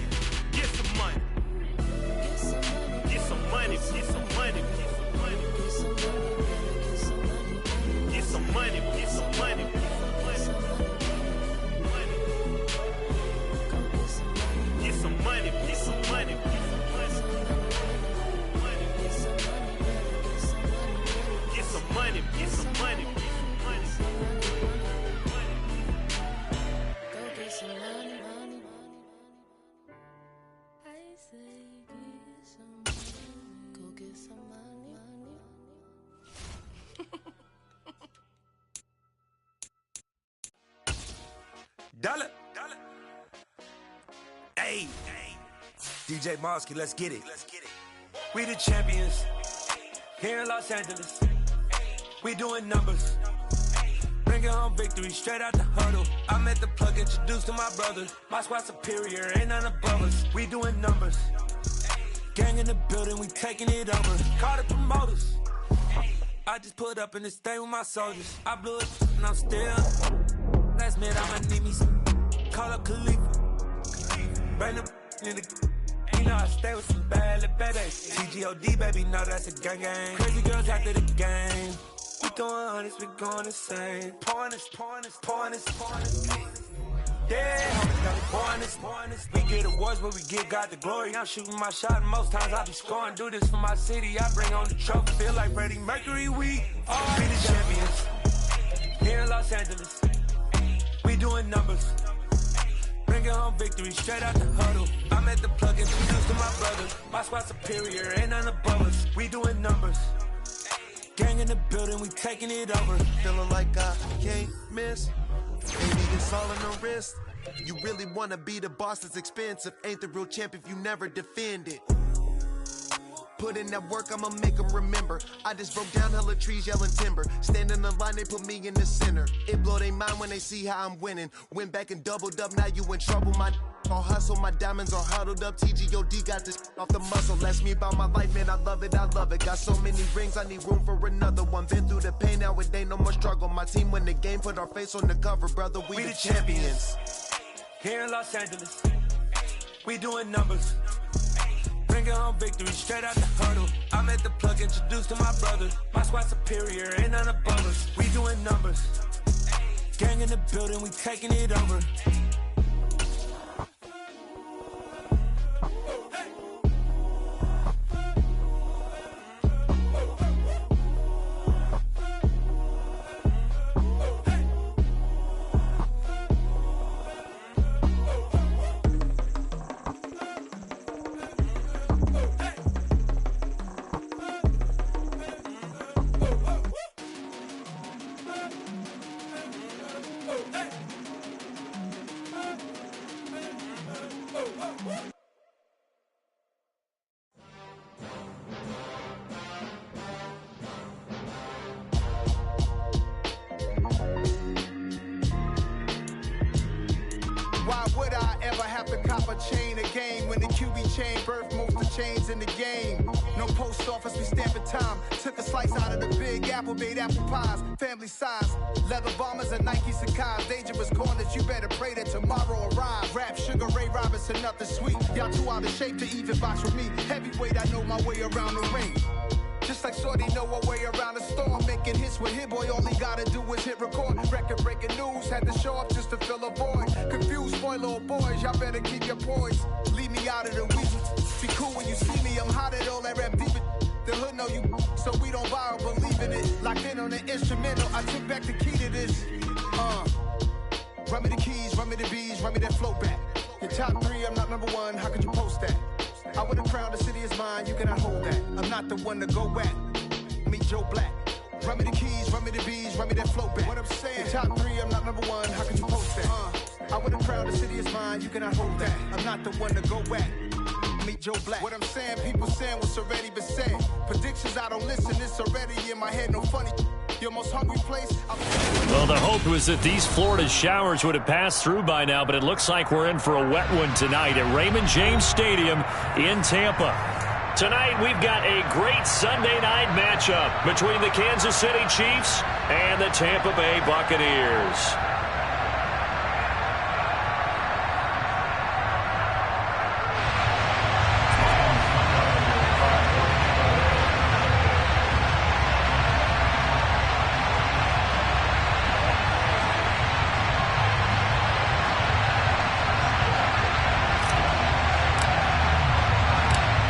Dollar. Hey. DJ Mosky, let's get it. We the champions. Here in Los Angeles. We doing numbers. Bringing home victory straight out the huddle. I'm at the plug, introduced to my brother. My squad superior, ain't none above us. We doing numbers. Gang in the building, we taking it over. Call the promoters. I just put up in this thing with my soldiers. I blew it and I'm still. Last minute I'ma need me some. Call up Khalifa. Bring the in the. You know I stay with some bad little badass. TGOD baby, know that's a gang gang. Crazy girls after the game. We throwing hundreds, we going insane. Pouring this. Yeah, homies got me pouring this. We get awards, but we give God the glory. I'm shooting my shot, and most times I be scoring. Do this for my city, I bring on the trophy. Feel like Freddie Mercury, we are the champions. Here in Los Angeles, we doing numbers. Bringing home victory straight out the huddle. I'm at the plug, introduced to my brother. My squad superior, ain't none above us. We doing numbers. Gang in the building, we taking it over. Feeling like I can't miss. Baby, it's all in the wrist. You really wanna be the boss, that's expensive. Ain't the real champ if you never defend it. Put in that work, I'ma make them remember. I just broke down hella trees, yelling timber. Stand in the line, they put me in the center. It blow their mind when they see how I'm winning. Went back and doubled up, now you in trouble. My all hustle, my diamonds are huddled up. TGOD got this off the muscle. Ask me about my life, man, I love it. Got so many rings, I need room for another one. Been through the pain, now it ain't no more struggle. My team win the game, put our face on the cover, brother. We the champions. Here in Los Angeles, we doing numbers. Bringing home victory straight out the huddle. I'm at the plug, introduced to my brother. My squad superior, ain't none above us. We doing numbers. Gang in the building, we taking it over. Why would I ever have to cop a chain a game when the QB chain birthed most of the chains in the game? No post office, we stamping time. Took a slice out of the big apple, made apple pies, family size. Leather bombers and Nike Sacai's. Dangerous corners, you better pray that tomorrow arrive. Rap, Sugar Ray Robinson, nothing sweet. Y'all too out of shape to even box with me. Heavyweight, I know my way around the ring. Just like Shorty know her way around the storm. Making hits with Hit Boy, all he gotta do is hit record. Record breaking news, had to show up just to fill a void. Confused, spoiled little boys, y'all better keep your poise. Leave me out of the weeds. Be cool when you see me, I'm hot at all that rap deep. The hood know you, so we don't borrow, believe in it. Locked in on the instrumental, I took back the key to this. Run me the keys, run me the bees, run me that flow back. Your top three, I'm not number one, how could you post that? I would've crowned the city is mine, you cannot hold that. I'm not the one to go back. Meet Joe Black. Run me the keys, run me the bees, run me that flow back. What I'm saying, top three, I'm not number one, how could you post that? I would've crowned the city is mine, you cannot hold that. I'm not the one to go back. Meet Joe Black. What I'm saying, people saying what's already been said. Predictions, I don't listen, it's already in my head, no funny. Your most hungry place. Well, the hope was that these Florida showers would have passed through by now, but it looks like we're in for a wet one tonight at Raymond James Stadium in Tampa. Tonight, we've got a great Sunday night matchup between the Kansas City Chiefs and the Tampa Bay Buccaneers.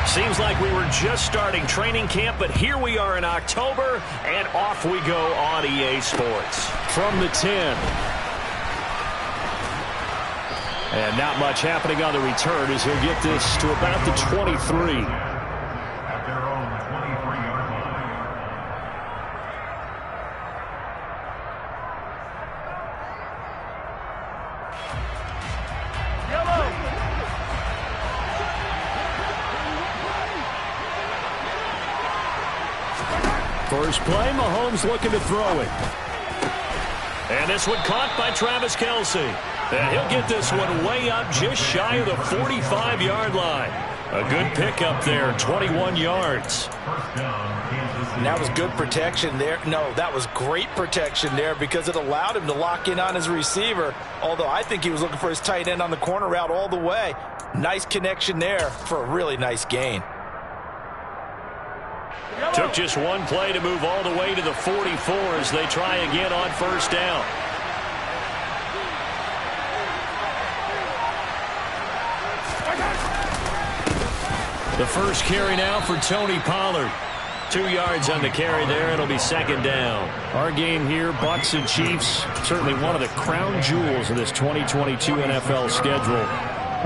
Seems like we were just starting training camp, but here we are in October, and off we go on EA Sports. From the 10. And not much happening on the return as he'll get this to about the 23. At their own 23-yard line. First play, Mahomes looking to throw it. And this one caught by Travis Kelce. And he'll get this one way up just shy of the 45-yard line. A good pickup there, 21 yards. And that was good protection there. No, that was great protection there because it allowed him to lock in on his receiver, although I think he was looking for his tight end on the corner route all the way. Nice connection there for a really nice gain. Took just one play to move all the way to the 44 as they try again on first down. The first carry now for Tony Pollard. 2 yards on the carry there. It'll be second down. Our game here, Bucs and Chiefs, certainly one of the crown jewels of this 2022 NFL schedule.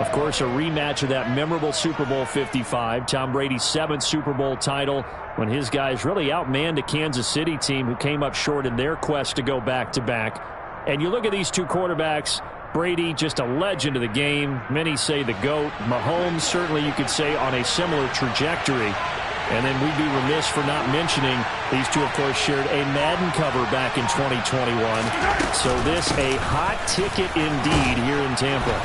Of course, a rematch of that memorable Super Bowl 55, Tom Brady's 7th Super Bowl title, when his guys really outmanned a Kansas City team who came up short in their quest to go back-to-back. And you look at these two quarterbacks, Brady, just a legend of the game. Many say the GOAT. Mahomes, certainly you could say on a similar trajectory. And then we'd be remiss for not mentioning these two, of course, shared a Madden cover back in 2021. So this a hot ticket indeed here in Tampa.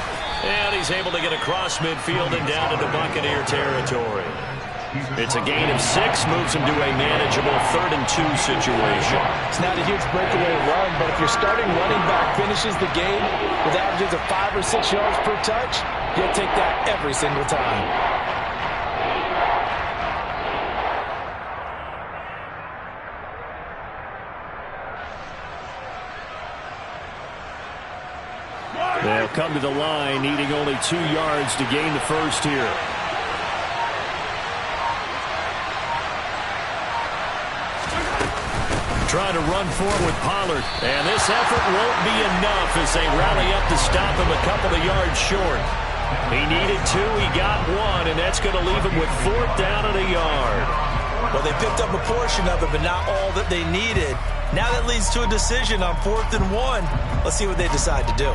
And he's able to get across midfield and down into Buccaneer territory. It's a gain of 6, moves him to a manageable 3rd and 2 situation. It's not a huge breakaway run, but if your starting running back finishes the game with averages of 5 or 6 yards per touch, you'll take that every single time. They'll come to the line, needing only 2 yards to gain the first here. Trying to run forward with Pollard. And this effort won't be enough as they rally up to stop him a couple of yards short. He needed 2, he got 1, and that's going to leave him with 4th down and a yard. Well, they picked up a portion of it, but not all that they needed. Now that leads to a decision on 4th and 1. Let's see what they decide to do.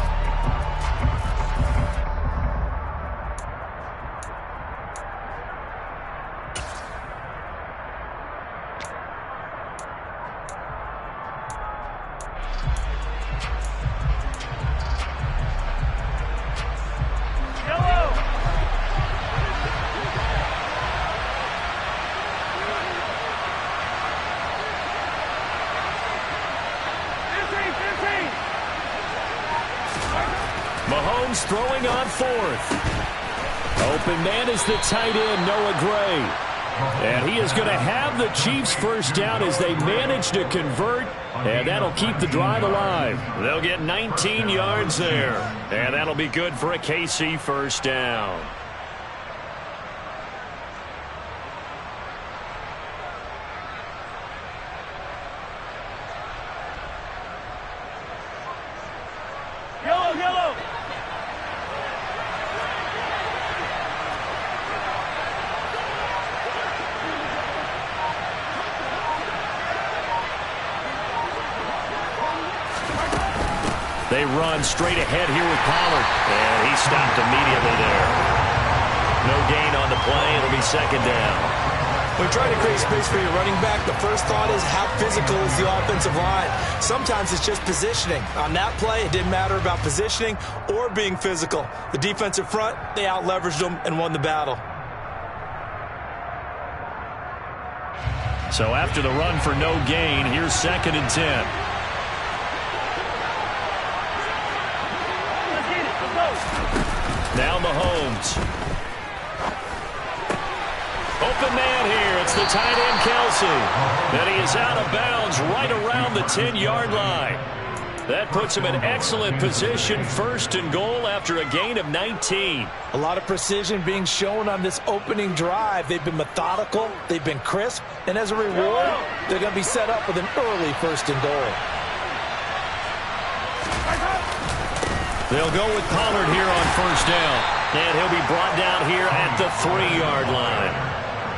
Mahomes throwing on 4th. Open man is the tight end, Noah Gray. And he is going to have the Chiefs first down as they manage to convert, and that'll keep the drive alive. They'll get 19 yards there, and that'll be good for a KC first down. They run straight ahead here with Pollard. And he stopped immediately there. No gain on the play. It'll be second down. When trying to create space for your running back, the first thought is how physical is the offensive line. Sometimes it's just positioning. On that play, it didn't matter about positioning or being physical. The defensive front, they out-leveraged them and won the battle. So after the run for no gain, here's 2nd and 10. Now Mahomes. Open man here. It's the tight end, Kelce. And he is out of bounds right around the 10-yard line. That puts him in excellent position, 1st and goal after a gain of 19. A lot of precision being shown on this opening drive. They've been methodical. They've been crisp. And as a reward, they're going to be set up with an early 1st and goal. They'll go with Pollard here on first down. And he'll be brought down here at the 3-yard line.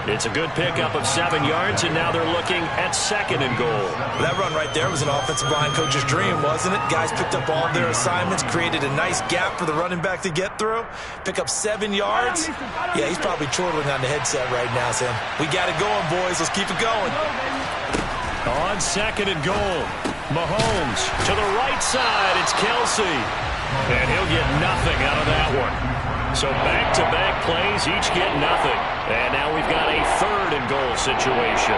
It's a good pickup of 7 yards, and now they're looking at 2nd and goal. That run right there was an offensive line coach's dream, wasn't it? Guys picked up all their assignments, created a nice gap for the running back to get through. Pick up 7 yards. Yeah, he's probably chortling on the headset right now, saying, we got it going, boys. Let's keep it going. On 2nd and goal, Mahomes to the right side. It's Kelsey. And he'll get nothing out of that one. So back-to-back plays, each get nothing. And now we've got a 3rd and goal situation.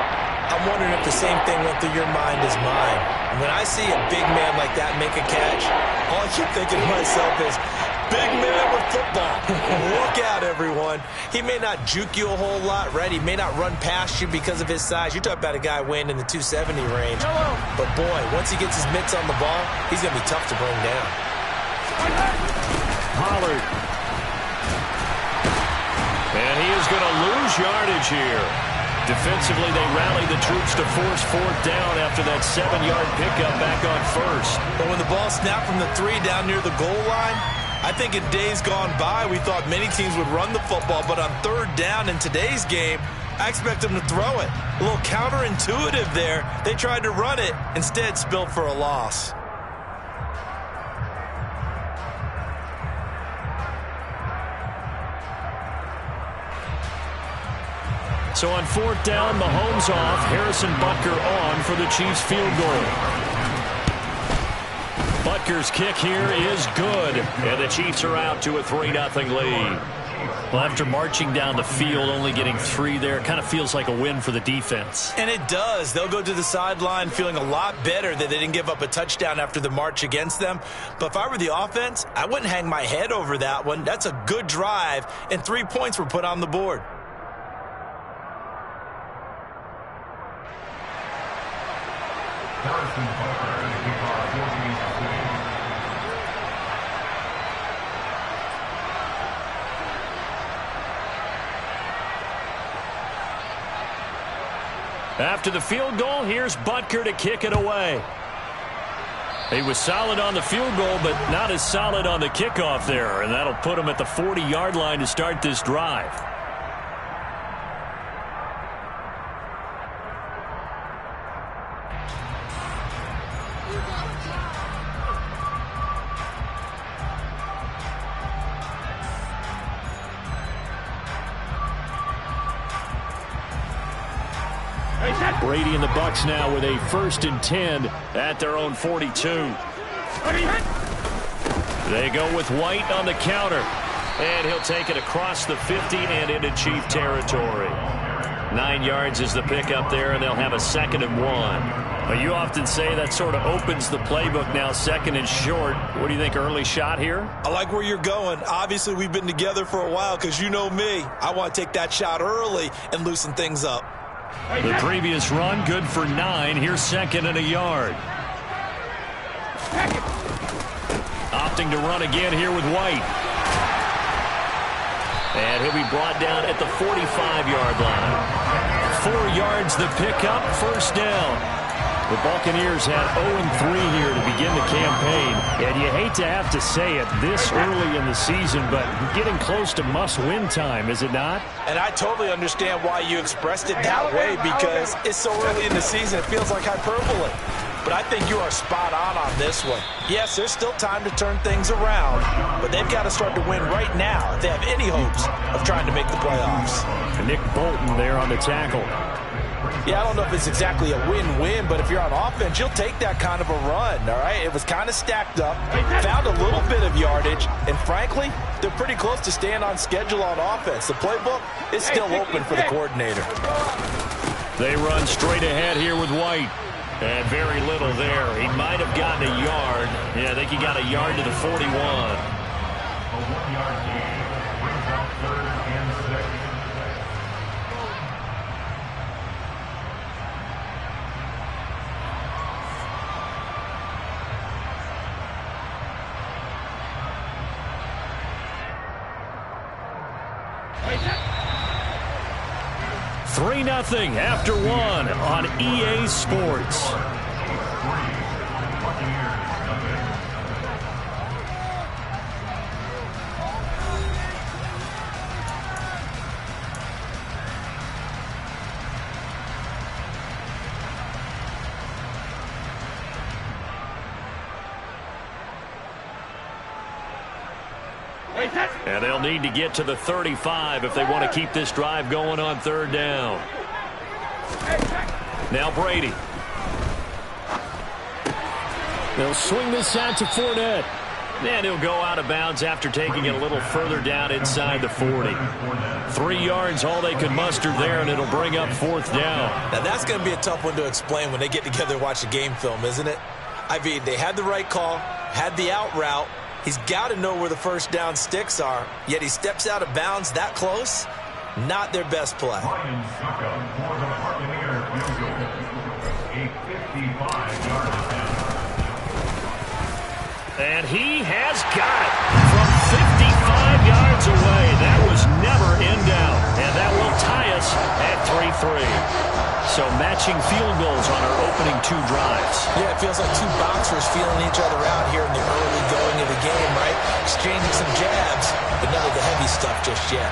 I'm wondering if the same thing went through your mind as mine. When I see a big man like that make a catch, all I keep thinking to myself is, big man with football. Look out, everyone. He may not juke you a whole lot, right? He may not run past you because of his size. You're talking about a guy weighing in the 270 range. But, boy, once he gets his mitts on the ball, he's going to be tough to bring down. Pollard. And he is going to lose yardage here. Defensively, they rally the troops to force 4th down after that 7-yard pickup back on 1st. But when the ball snapped from the 3 down near the goal line, I think in days gone by, we thought many teams would run the football, but on 3rd down in today's game, I expect them to throw it. A little counterintuitive there. They tried to run it, instead spilled for a loss. So on 4th down, Mahomes off, Harrison Butker on for the Chiefs field goal. Butker's kick here is good, and the Chiefs are out to a 3-0 lead. Well, after marching down the field, only getting 3 there, it kind of feels like a win for the defense. And it does. They'll go to the sideline feeling a lot better that they didn't give up a touchdown after the march against them. But if I were the offense, I wouldn't hang my head over that one. That's a good drive, and 3 points were put on the board. After the field goal, here's Butker to kick it away. He was solid on the field goal, but not as solid on the kickoff there, and that'll put him at the 40-yard line to start this drive. Brady and the Bucs now with a 1st and 10 at their own 42. They go with White on the counter, and he'll take it across the 50 and into Chief territory. 9 yards is the pickup there, and they'll have a 2nd and 1. Well, you often say that sort of opens the playbook now, 2nd and short. What do you think, early shot here? I like where you're going. Obviously, we've been together for a while because you know me. I want to take that shot early and loosen things up. The previous run, good for 9. Here's 2nd and a yard. Opting to run again here with White. And he'll be brought down at the 45-yard line. 4 yards the pickup, 1st down. The Buccaneers had 0-3 here to begin the campaign. And you hate to have to say it this early in the season, but getting close to must-win time, is it not? And I totally understand why you expressed it that way, because it's so early in the season, it feels like hyperbole. But I think you are spot on this one. Yes, there's still time to turn things around, but they've got to start to win right now if they have any hopes of trying to make the playoffs. And Nick Bolton there on the tackle. Yeah, I don't know if it's exactly a win-win, but if you're on offense, you'll take that kind of a run, all right? It was kind of stacked up, found a little bit of yardage, and frankly, they're pretty close to staying on schedule on offense. The playbook is still open for the coordinator. They run straight ahead here with White. And very little there. He might have gotten a yard. Yeah, I think he got a yard to the 41. A 1-yard gain brings up 3rd and 6. Three 3-0 after 1 on EA Sports. And they'll need to get to the 35 if they want to keep this drive going on 3rd down. Now Brady. They'll swing this out to Fournette. And he'll go out of bounds after taking it a little further down inside the 40. 3 yards, all they could muster there, and it'll bring up 4th down. Now, that's going to be a tough one to explain when they get together and watch the game film, isn't it? I mean, they had the right call, had the out route. He's got to know where the first down sticks are, yet he steps out of bounds that close. Not their best play. And he has got it from 55 yards away. That was never in doubt. And that will tie us at 3-3. So matching field goals on our opening 2 drives. Yeah, it feels like 2 boxers feeling each other out here in the early going of the game, right? Exchanging some jabs, but none of the heavy stuff just yet.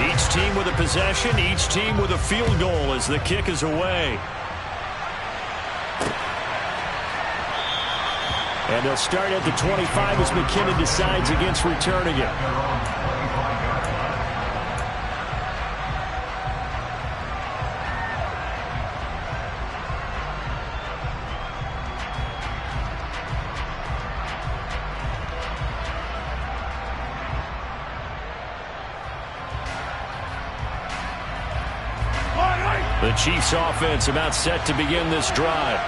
Each team with a possession, each team with a field goal as the kick is away. And they'll start at the 25 as McKinnon decides against returning it. The Chiefs offense about set to begin this drive.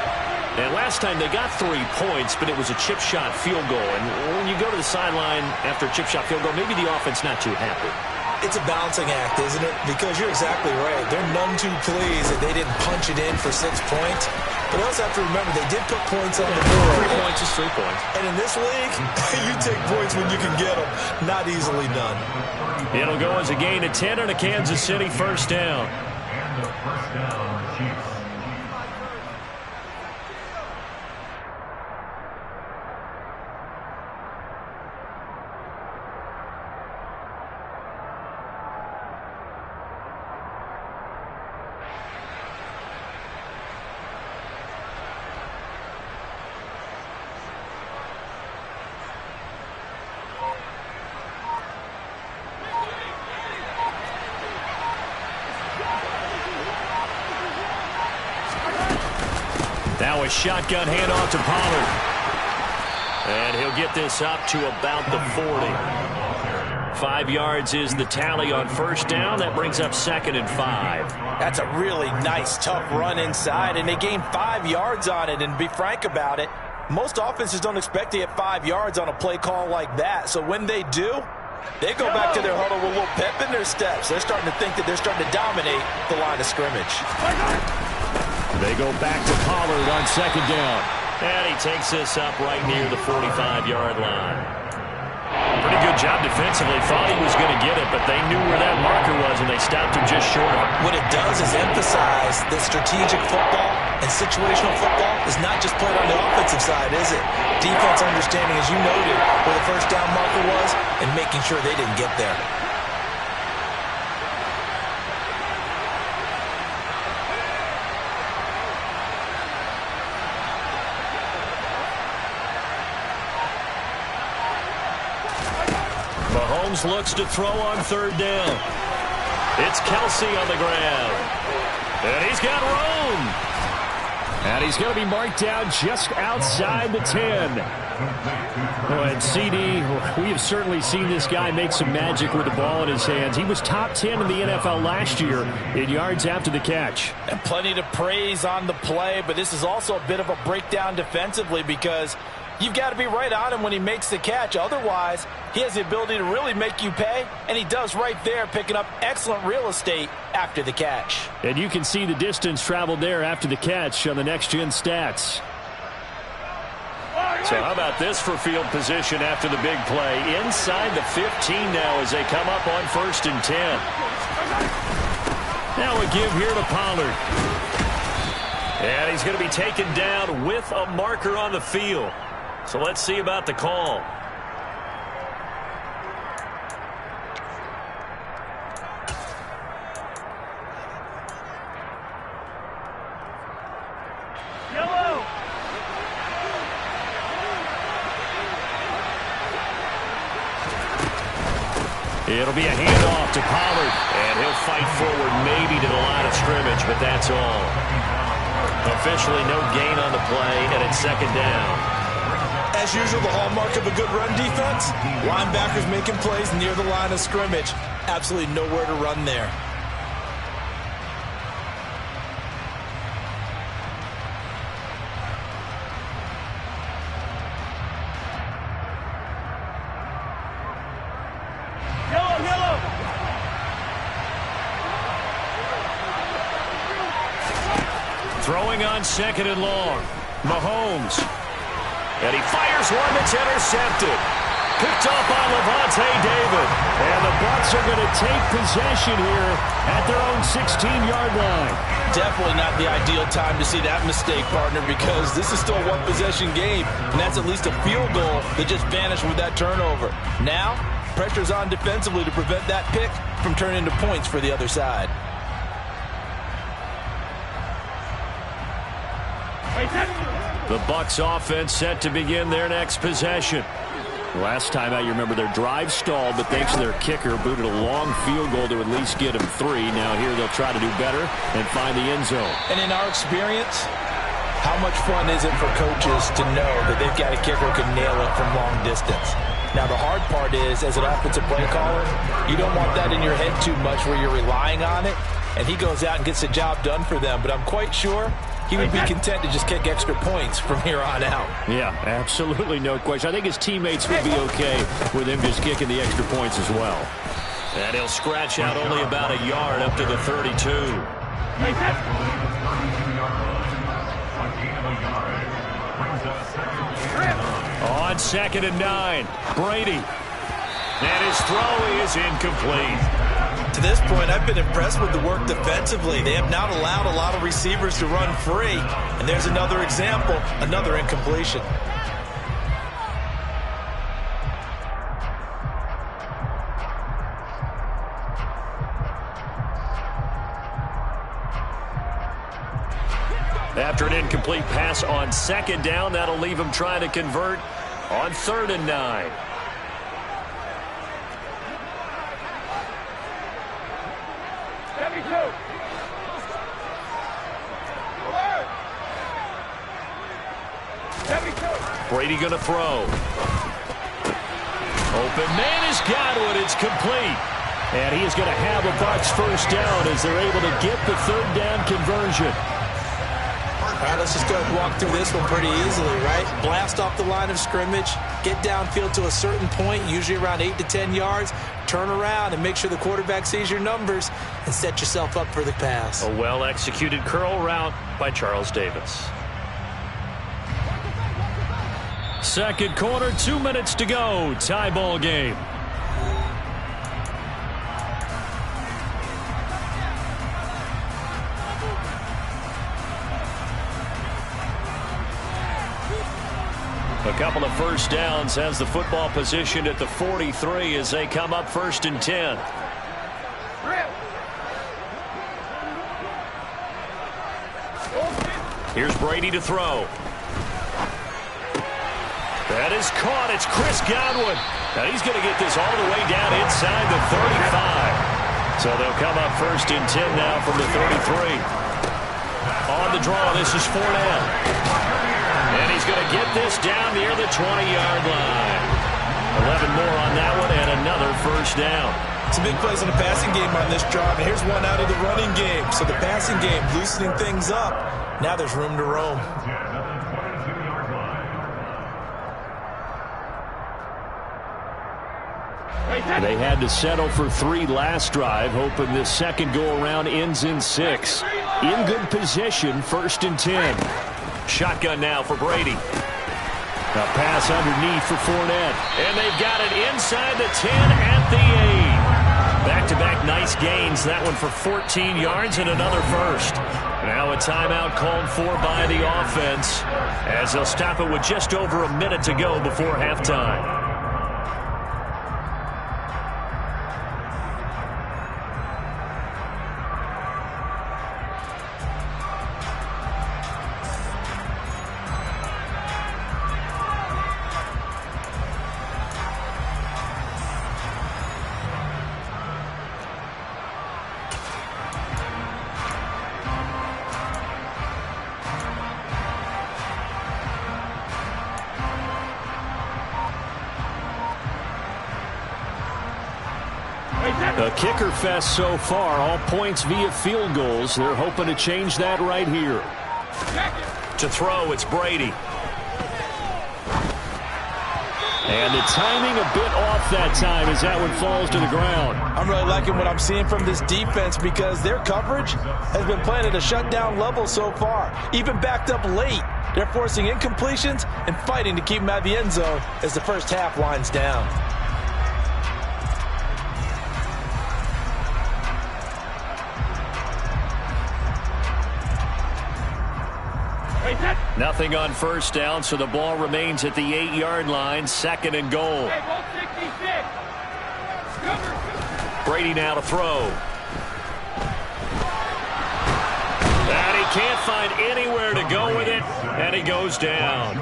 And last time they got 3 points, but it was a chip shot field goal. And when you go to the sideline after a chip shot field goal, maybe the offense not too happy. It's a balancing act, isn't it? Because you're exactly right. They're none too pleased that they didn't punch it in for 6 points. But you also have to remember they did put points on the board. 3 points is 3 points. And in this league, you take points when you can get them. Not easily done. It'll go as a gain of 10 and a Kansas City first down. And the first down, Chiefs. Now a shotgun handoff to Pollard. And he'll get this up to about the 40. 5 yards is the tally on first down. That brings up 2nd and 5. That's a really nice, tough run inside, and they gained 5 yards on it. And to be frank about it, most offenses don't expect to get 5 yards on a play call like that. So when they do, they go back to their huddle with a little pep in their steps. They're starting to think that they're starting to dominate the line of scrimmage. They go back to Pollard on 2nd down. And he takes this up right near the 45-yard line. Pretty good job defensively. Thought he was going to get it, but they knew where that marker was, and they stopped him just short of it. What it does is emphasize that strategic football and situational football is not just played on the offensive side, is it? Defense understanding, as you noted, where the first down marker was and making sure they didn't get there. Mahomes looks to throw on 3rd down. It's Kelsey on the ground. And he's got room. And he's going to be marked down just outside the 10. Oh, and CD, we have certainly seen this guy make some magic with the ball in his hands. He was top 10 in the NFL last year in yards after the catch. And plenty to praise on the play, but this is also a bit of a breakdown defensively because you've got to be right on him when he makes the catch. Otherwise, he has the ability to really make you pay, and he does right there, picking up excellent real estate after the catch. And you can see the distance traveled there after the catch on the next-gen stats. So how about this for field position after the big play? Inside the 15 now as they come up on 1st and 10. Now a give here to Pollard. And he's going to be taken down with a marker on the field. So let's see about the call. Yellow. It'll be a handoff to Pollard, and he'll fight forward maybe to the line of scrimmage, but that's all. Officially no gain on the play, and it's second down. As usual, the hallmark of a good run defense, linebackers making plays near the line of scrimmage. Absolutely nowhere to run there. Throwing on second and long. Mahomes. And he fires one that's intercepted. Picked up by Levante David. And the Bucs are going to take possession here at their own 16-yard line. Definitely not the ideal time to see that mistake, partner, because this is still a one-possession game, and that's at least a field goal that just vanished with that turnover. Now, pressure's on defensively to prevent that pick from turning into points for the other side. The Bucs offense set to begin their next possession. Last time out, you remember their drive stalled, but thanks to their kicker, booted a long field goal to at least get them 3. Now here they'll try to do better and find the end zone. And in our experience, how much fun is it for coaches to know that they've got a kicker who can nail it from long distance? Now the hard part is, as an offensive play caller, you don't want that in your head too much where you're relying on it, and he goes out and gets the job done for them. But I'm quite sure he would be content to just kick extra points from here on out. Yeah, absolutely no question. I think his teammates would be okay with him just kicking the extra points as well. And he'll scratch out only about a yard up to the 32. On second and 9, Brady. And his throw is incomplete. To this point, I've been impressed with the work defensively. They have not allowed a lot of receivers to run free. And there's another example, another incompletion. After an incomplete pass on second down, that'll leave him trying to convert on third and 9. Brady going to throw. Open man is Godwin. It's complete. And he is going to have a Bucs first down as they're able to get the third down conversion. All right, let's just go ahead and walk through this one pretty easily, right? Blast off the line of scrimmage, get downfield to a certain point, usually around 8 to 10 yards, turn around and make sure the quarterback sees your numbers and set yourself up for the pass. A well-executed curl route by Charles Davis. Second quarter, 2 minutes to go. Tie ball game. A couple of first downs has the football positioned at the 43 as they come up first and 10. Here's Brady to throw. That is caught. It's Chris Godwin. Now he's going to get this all the way down inside the 35. So they'll come up first and 10 now from the 33. On the draw, this is Fournette. And he's going to get this down near the 20-yard line. 11 more on that one and another first down. Some big plays in the passing game on this drive, and here's one out of the running game. So the passing game loosening things up. Now there's room to roam. They had to settle for 3 last drive, hoping this second go-around ends in 6. In good position, first and 10. Shotgun now for Brady. A pass underneath for Fournette. And they've got it inside the 10 at the 8. Back-to-back nice gains. That one for 14 yards and another first. Now a timeout called for by the offense as they'll stop it with just over a minute to go before halftime. A kicker fest so far, all points via field goals. They're hoping to change that right here. To throw, it's Brady. And the timing a bit off that time as that one falls to the ground. I'm really liking what I'm seeing from this defense because their coverage has been playing at a shutdown level so far. Even backed up late, they're forcing incompletions and fighting to keep them out of the end zone as the first half winds down. Nothing on first down, so the ball remains at the 8-yard line, 2nd and goal. Brady now to throw. And he can't find anywhere to go with it, and he goes down.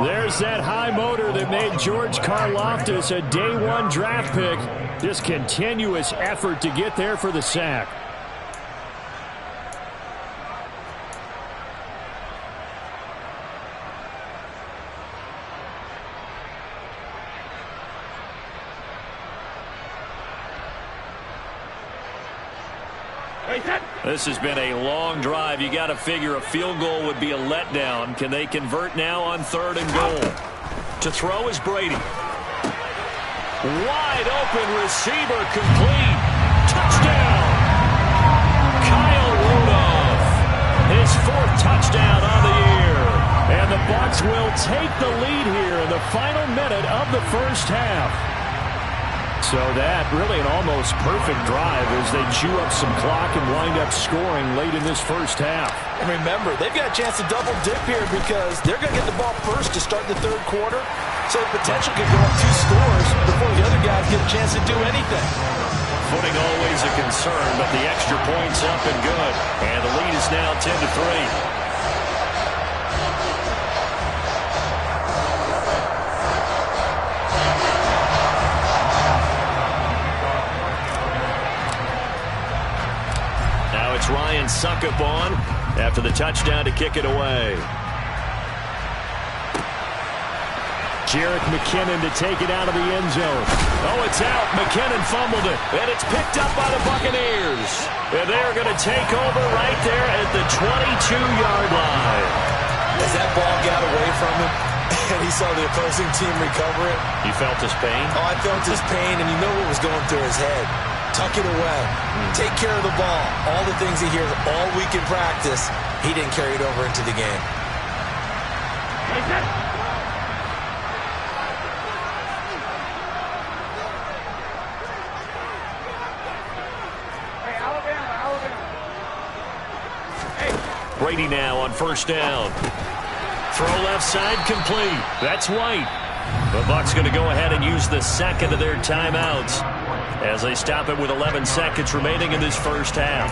There's that high motor that made George Karlaftis a day-one draft pick. Just continuous effort to get there for the sack. This has been a long drive. You got to figure a field goal would be a letdown. Can they convert now on 3rd and goal? To throw is Brady. Wide open receiver, complete. Touchdown. Kyle Rudolph. His 4th touchdown on the year. And the Bucs will take the lead here in the final minute of the first half. So that really an almost perfect drive as they chew up some clock and wind up scoring late in this first half. And remember, they've got a chance to double dip here because they're going to get the ball first to start the 3rd quarter. So the potential could go up 2 scores before the other guys get a chance to do anything. Footing always a concern, but the extra point's up and good. And the lead is now 10-3. Ryan Suckup on after the touchdown to kick it away. Jerick McKinnon to take it out of the end zone. Oh, it's out. McKinnon fumbled it, and it's picked up by the Buccaneers. And they're going to take over right there at the 22-yard line. As that ball got away from him, and he saw the opposing team recover it. You felt his pain? Oh, I felt his pain, and you know what was going through his head. Tuck it away. Take care of the ball. All the things he hears all week in practice, he didn't carry it over into the game. Brady now on first down. Throw left side complete. That's White. The Bucs going to go ahead and use the 2nd of their timeouts as they stop it with 11 seconds remaining in this first half.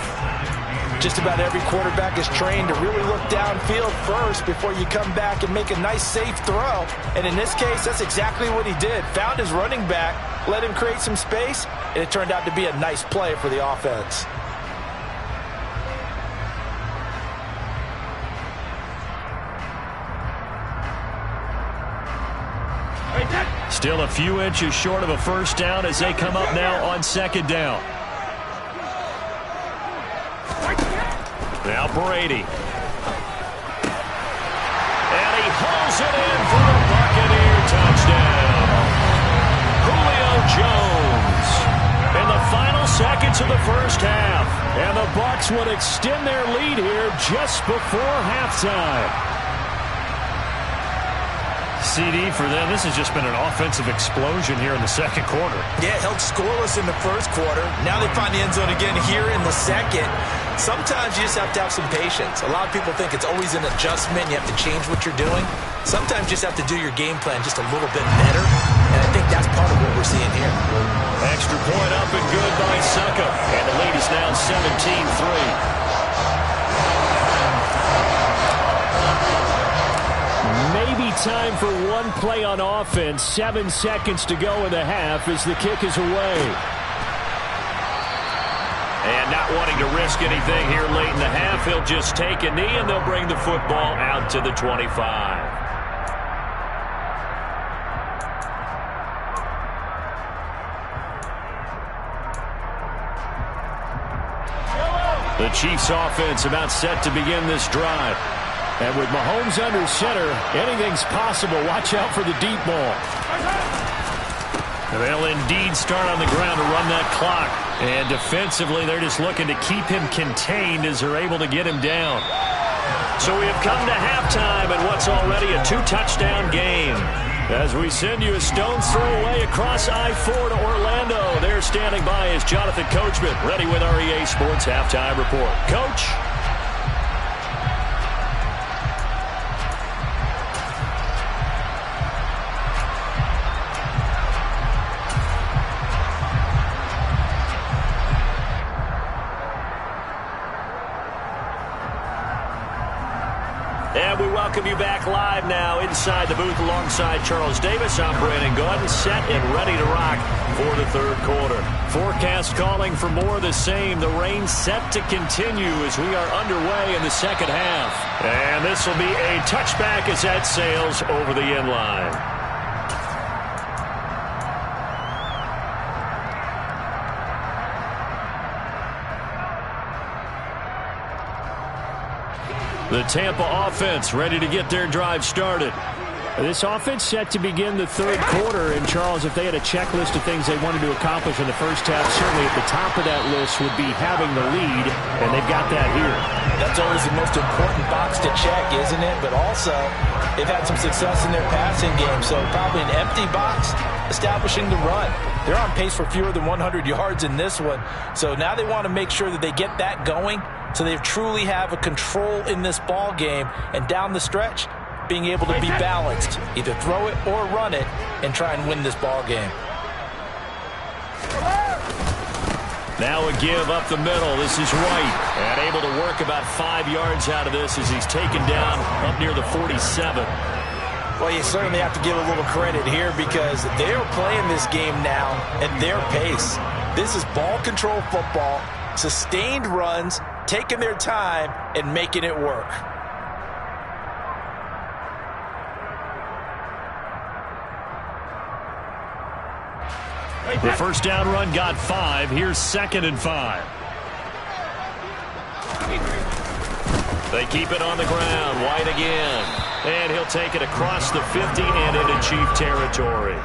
Just about every quarterback is trained to really look downfield first before you come back and make a nice, safe throw. And in this case, that's exactly what he did. Found his running back, let him create some space, and it turned out to be a nice play for the offense. Still a few inches short of a first down as they come up now on 2nd down. Now Brady. And he hauls it in for a Buccaneer touchdown. Julio Jones in the final seconds of the first half. And the Bucs would extend their lead here just before halftime. CD for them. This has just been an offensive explosion here in the 2nd quarter. Yeah, held scoreless in the 1st quarter. Now they find the end zone again here in the 2nd. Sometimes you just have to have some patience. A lot of people think it's always an adjustment. You have to change what you're doing. Sometimes you just have to do your game plan just a little bit better. And I think that's part of what we're seeing here. Extra point up and good by Suckup. And the lead is now 17-3. Maybe time for one play on offense. 7 seconds to go in the half as the kick is away. And not wanting to risk anything here late in the half, he'll just take a knee and they'll bring the football out to the 25. The Chiefs offense about set to begin this drive. And with Mahomes under center, anything's possible. Watch out for the deep ball. They'll indeed start on the ground to run that clock. And defensively, they're just looking to keep him contained as they're able to get him down. So we have come to halftime in what's already a 2-touchdown game. As we send you a stone's throw away across I-4 to Orlando. There standing by is Jonathan Coachman, ready with our EA Sports Halftime Report. Coach? And we welcome you back live now inside the booth alongside Charles Davis. I'm Brandon Gordon, set and ready to rock for the third quarter. Forecast calling for more of the same. The rain set to continue as we are underway in the second half. And this will be a touchback as that sails over the end line. The Tampa offense ready to get their drive started. This offense set to begin the third quarter. And, Charles, if they had a checklist of things they wanted to accomplish in the first half, certainly at the top of that list would be having the lead, and they've got that here. That's always the most important box to check, isn't it? But also, they've had some success in their passing game, so probably an empty box establishing the run. They're on pace for fewer than 100 yards in this one, so now they want to make sure that they get that going so they truly have a control in this ball game, and down the stretch, being able to be balanced, either throw it or run it, and try and win this ball game. Now a give up the middle. This is White, and able to work about 5 yards out of this as he's taken down up near the 47. Well, you certainly have to give a little credit here because they are playing this game now at their pace. This is ball control football, sustained runs, taking their time and making it work. The first down run got 5. Here's 2nd and 5. They keep it on the ground. White again. And he'll take it across the 50 and into Chief territory.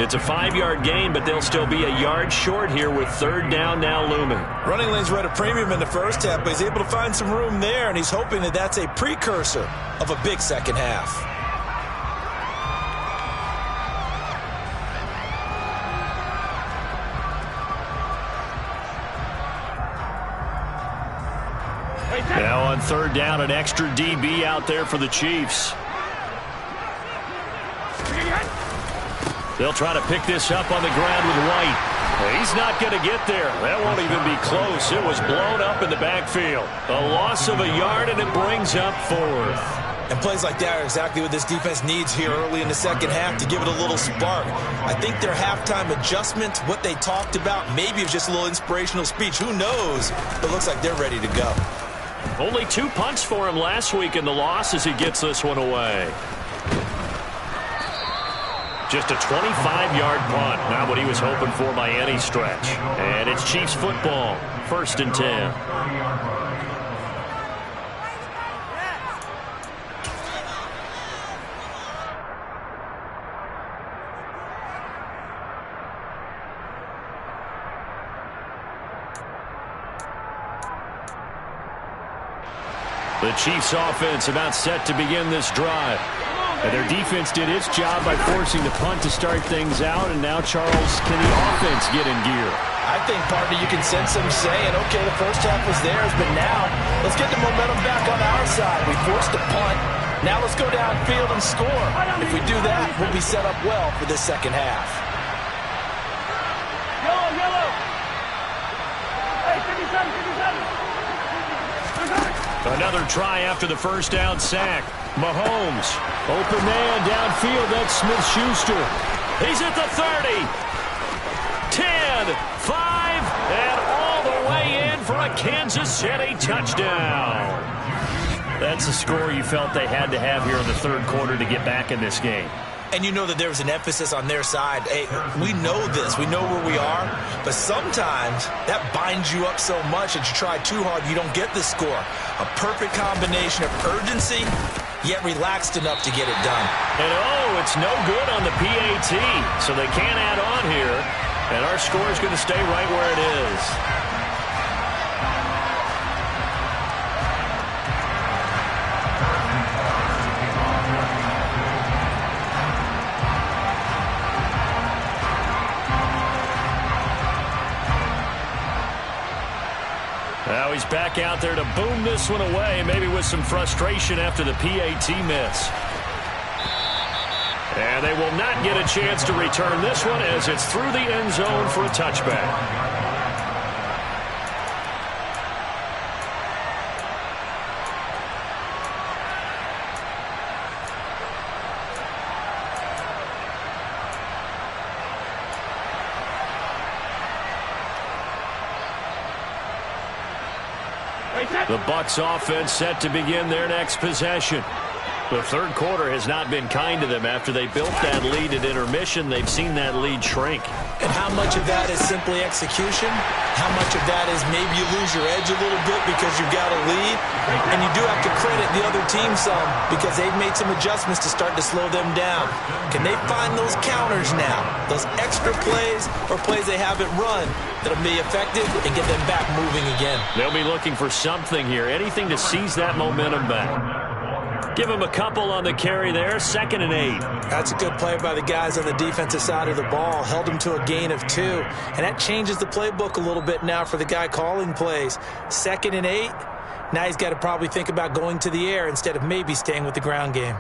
It's a 5-yard gain, but they'll still be a yard short here with third down now looming. Running lanes were at a premium in the first half, but he's able to find some room there, and he's hoping that that's a precursor of a big second half. Now on third down, an extra DB out there for the Chiefs. They'll try to pick this up on the ground with White. He's not going to get there. That won't even be close. It was blown up in the backfield. A loss of a yard, and it brings up 4th. And plays like that are exactly what this defense needs here early in the second half to give it a little spark. I think their halftime adjustment, what they talked about, maybe it was just a little inspirational speech. Who knows? But it looks like they're ready to go. Only 2 punts for him last week in the loss as he gets this one away. Just a 25-yard punt. Not what he was hoping for by any stretch. And it's Chiefs football. 1st and 10. The Chiefs offense about set to begin this drive. And their defense did its job by forcing the punt to start things out. And now, Charles, can the offense get in gear? I think, partner, you can sense them saying, okay, the first half was theirs, but now let's get the momentum back on our side. We forced the punt. Now let's go downfield and score. If we do that, we'll be set up well for this second half. Yellow. Hey, 57. Another try after the first down sack. Mahomes, open man downfield. That's Smith-Schuster. He's at the 30, 10, 5, and all the way in for a Kansas City touchdown. That's a score you felt they had to have here in the third quarter to get back in this game. And you know that there was an emphasis on their side. Hey, we know this. We know where we are. But sometimes that binds you up so much that you try too hard, you don't get the score. A perfect combination of urgency, yet relaxed enough to get it done. And it's no good on the PAT. So they can't add on here. And our score is going to stay right where it is. Now he's back out there to boom this one away, maybe with some frustration after the PAT miss. And they will not get a chance to return this one as it's through the end zone for a touchback. The Bucs offense set to begin their next possession. The third quarter has not been kind to them. After they built that lead at intermission, they've seen that lead shrink. And how much of that is simply execution? How much of that is maybe you lose your edge a little bit because you've got a lead? And you do have to credit the other team some because they've made some adjustments to start to slow them down. Can they find those counters now? Those extra plays or plays they haven't run that'll be effective and get them back moving again. They'll be looking for something here, anything to seize that momentum back. Give him a couple on the carry there, 2nd and 8. That's a good play by the guys on the defensive side of the ball. Held him to a gain of 2. And that changes the playbook a little bit now for the guy calling plays. 2nd and 8. Now he's got to probably think about going to the air instead of maybe staying with the ground game.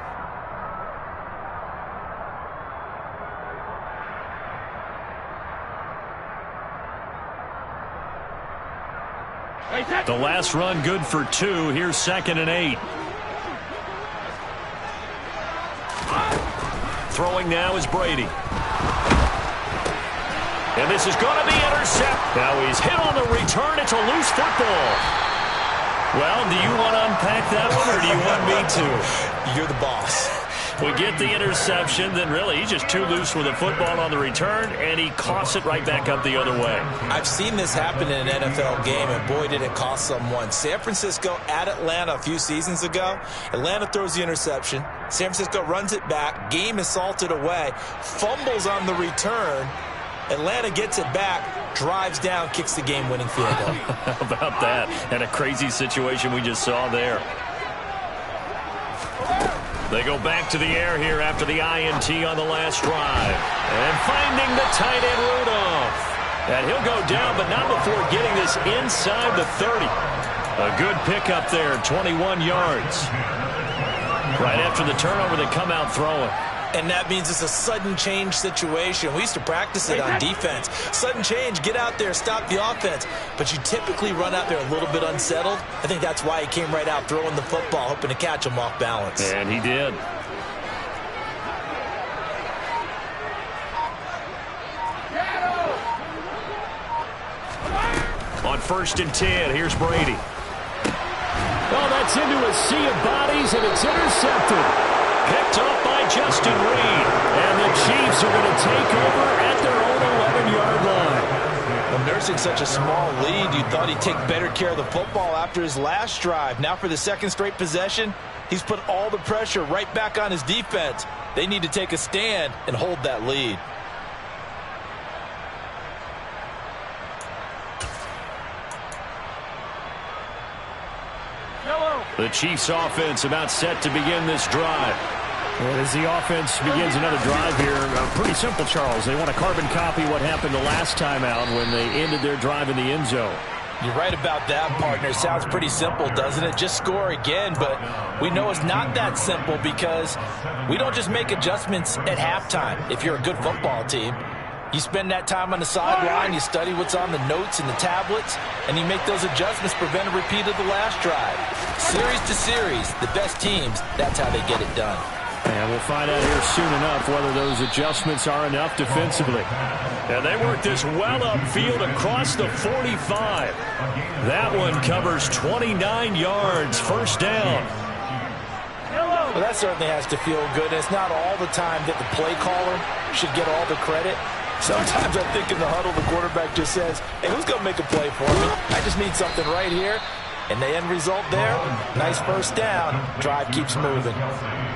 The last run good for 2. Here's 2nd and 8. Throwing now is Brady. And this is going to be intercepted. Now he's hit on the return. It's a loose football. Well, do you want to unpack that one or do you want me to? You're the boss. We get the interception, then really he's just too loose with the football on the return, and he coughs it right back up the other way. I've seen this happen in an NFL game, and boy, did it cost someone. San Francisco at Atlanta a few seasons ago. Atlanta throws the interception. San Francisco runs it back. Game is salted away. Fumbles on the return. Atlanta gets it back, drives down, kicks the game-winning field goal. How about that? And a crazy situation we just saw there. They go back to the air here after the INT on the last drive. And finding the tight end Rudolph. And he'll go down, but not before getting this inside the 30. A good pickup there, 21 yards. Right after the turnover, they come out throwing. And that means it's a sudden change situation. We used to practice it on defense. Sudden change, get out there, stop the offense. But you typically run out there a little bit unsettled. I think that's why he came right out throwing the football, hoping to catch him off balance. And he did. On 1st and 10, here's Brady. Oh, that's into a sea of bodies, and it's intercepted. Picked up by Justin Reed. And the Chiefs are going to take over at their own 11-yard line. Well, nursing such a small lead, you thought he'd take better care of the football after his last drive. Now for the 2nd straight possession, he's put all the pressure right back on his defense. They need to take a stand and hold that lead. The Chiefs offense about set to begin this drive. Well, as the offense begins another drive here, pretty simple, Charles. They want to carbon copy what happened the last time out when they ended their drive in the end zone. You're right about that, partner. Sounds pretty simple, doesn't it? Just score again, but we know it's not that simple because we don't just make adjustments at halftime if you're a good football team. You spend that time on the sideline, you study what's on the notes and the tablets, and you make those adjustments, prevent a repeat of the last drive. Series to series, the best teams, that's how they get it done. And we'll find out here soon enough whether those adjustments are enough defensively. And they work this well upfield across the 45. That one covers 29 yards, 1st down. Well, that certainly has to feel good. It's not all the time that the play caller should get all the credit. Sometimes I think in the huddle, the quarterback just says, hey, who's going to make a play for me? I just need something right here. And the end result there, nice first down. Drive keeps moving.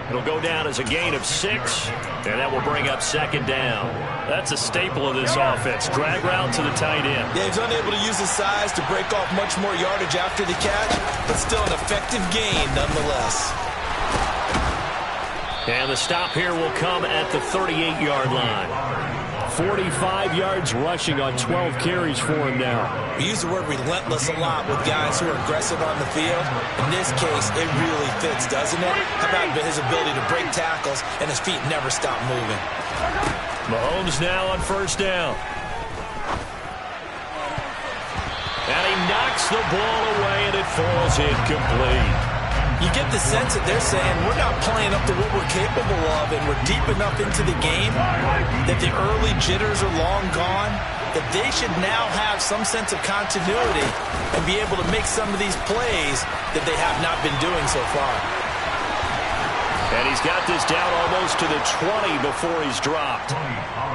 It'll go down as a gain of 6, and that will bring up second down. That's a staple of this offense. Drag route to the tight end. Yeah, he's unable to use his size to break off much more yardage after the catch, but still an effective gain nonetheless. And the stop here will come at the 38-yard line. 45 yards rushing on 12 carries for him now. We use the word relentless a lot with guys who are aggressive on the field. In this case, it really fits, doesn't it? How about his ability to break tackles and his feet never stop moving? Mahomes now on first down. And he knocks the ball away, and it falls incomplete. You get the sense that they're saying we're not playing up to what we're capable of, and we're deep enough into the game that the early jitters are long gone, that they should now have some sense of continuity and be able to make some of these plays that they have not been doing so far. And he's got this down almost to the 20 before he's dropped.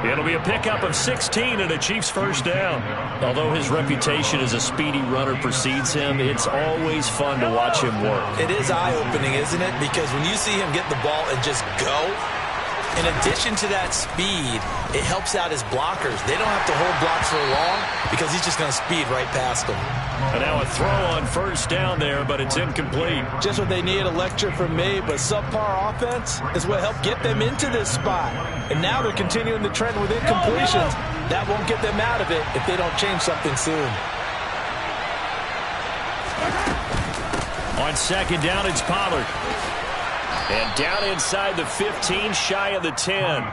It'll be a pickup of 16 and a Chiefs first down. Although his reputation as a speedy runner precedes him, it's always fun to watch him work. It is eye-opening, isn't it? Because when you see him get the ball and just go, in addition to that speed, it helps out his blockers. They don't have to hold blocks for long because he's just going to speed right past them. And now a throw on first down there, but it's incomplete. Just what they need, a lecture from me, but subpar offense is what helped get them into this spot. And now they're continuing the trend with incompletions. That won't get them out of it if they don't change something soon. On second down, it's Pollard. And down inside the 15, shy of the 10.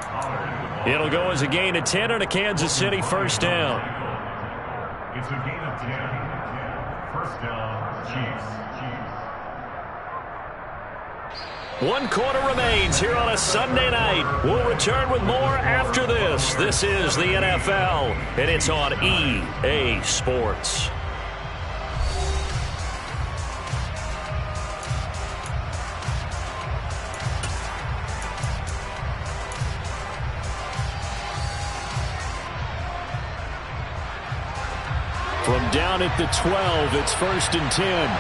It'll go as a gain of 10 and a Kansas City first down. It's a gain of 10. First down, Chiefs. 1 quarter remains here on a Sunday night. We'll return with more after this. This is the NFL, and it's on EA Sports. From down at the 12, it's first and 10.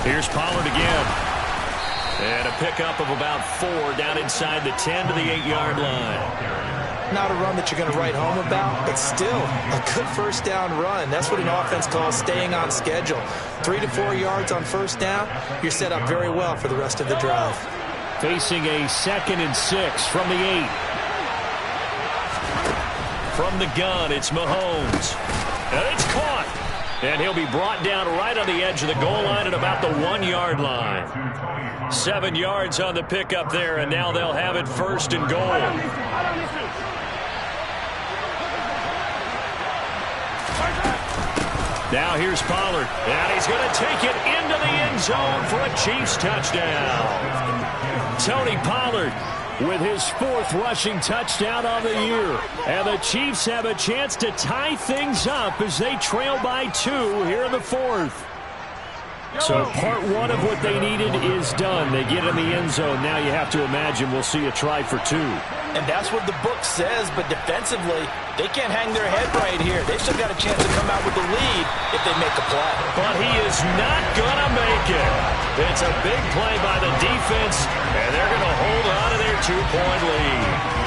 Here's Pollard again. And a pickup of about 4 down inside the 10 to the 8-yard line. Not a run that you're going to write home about, but still a good first down run. That's what an offense calls staying on schedule. 3 to 4 yards on first down, you're set up very well for the rest of the drive. Facing a 2nd and 6 from the 8. From the gun, it's Mahomes. And it's caught. And he'll be brought down right on the edge of the goal line at about the 1-yard line. 7 yards on the pickup there, and now they'll have it first and goal. Now here's Pollard, and he's going to take it into the end zone for a Chiefs touchdown. Tony Pollard with his 4th rushing touchdown on the year. And the Chiefs have a chance to tie things up as they trail by 2 here in the 4th. So part 1 of what they needed is done. They get in the end zone. Now you have to imagine we'll see a try for 2. And that's what the book says, but defensively, they can't hang their head right here. They've still got a chance to come out with the lead if they make a play. But he is not going to make it. It's a big play by the defense, and they're going to hold on to their 2-point lead.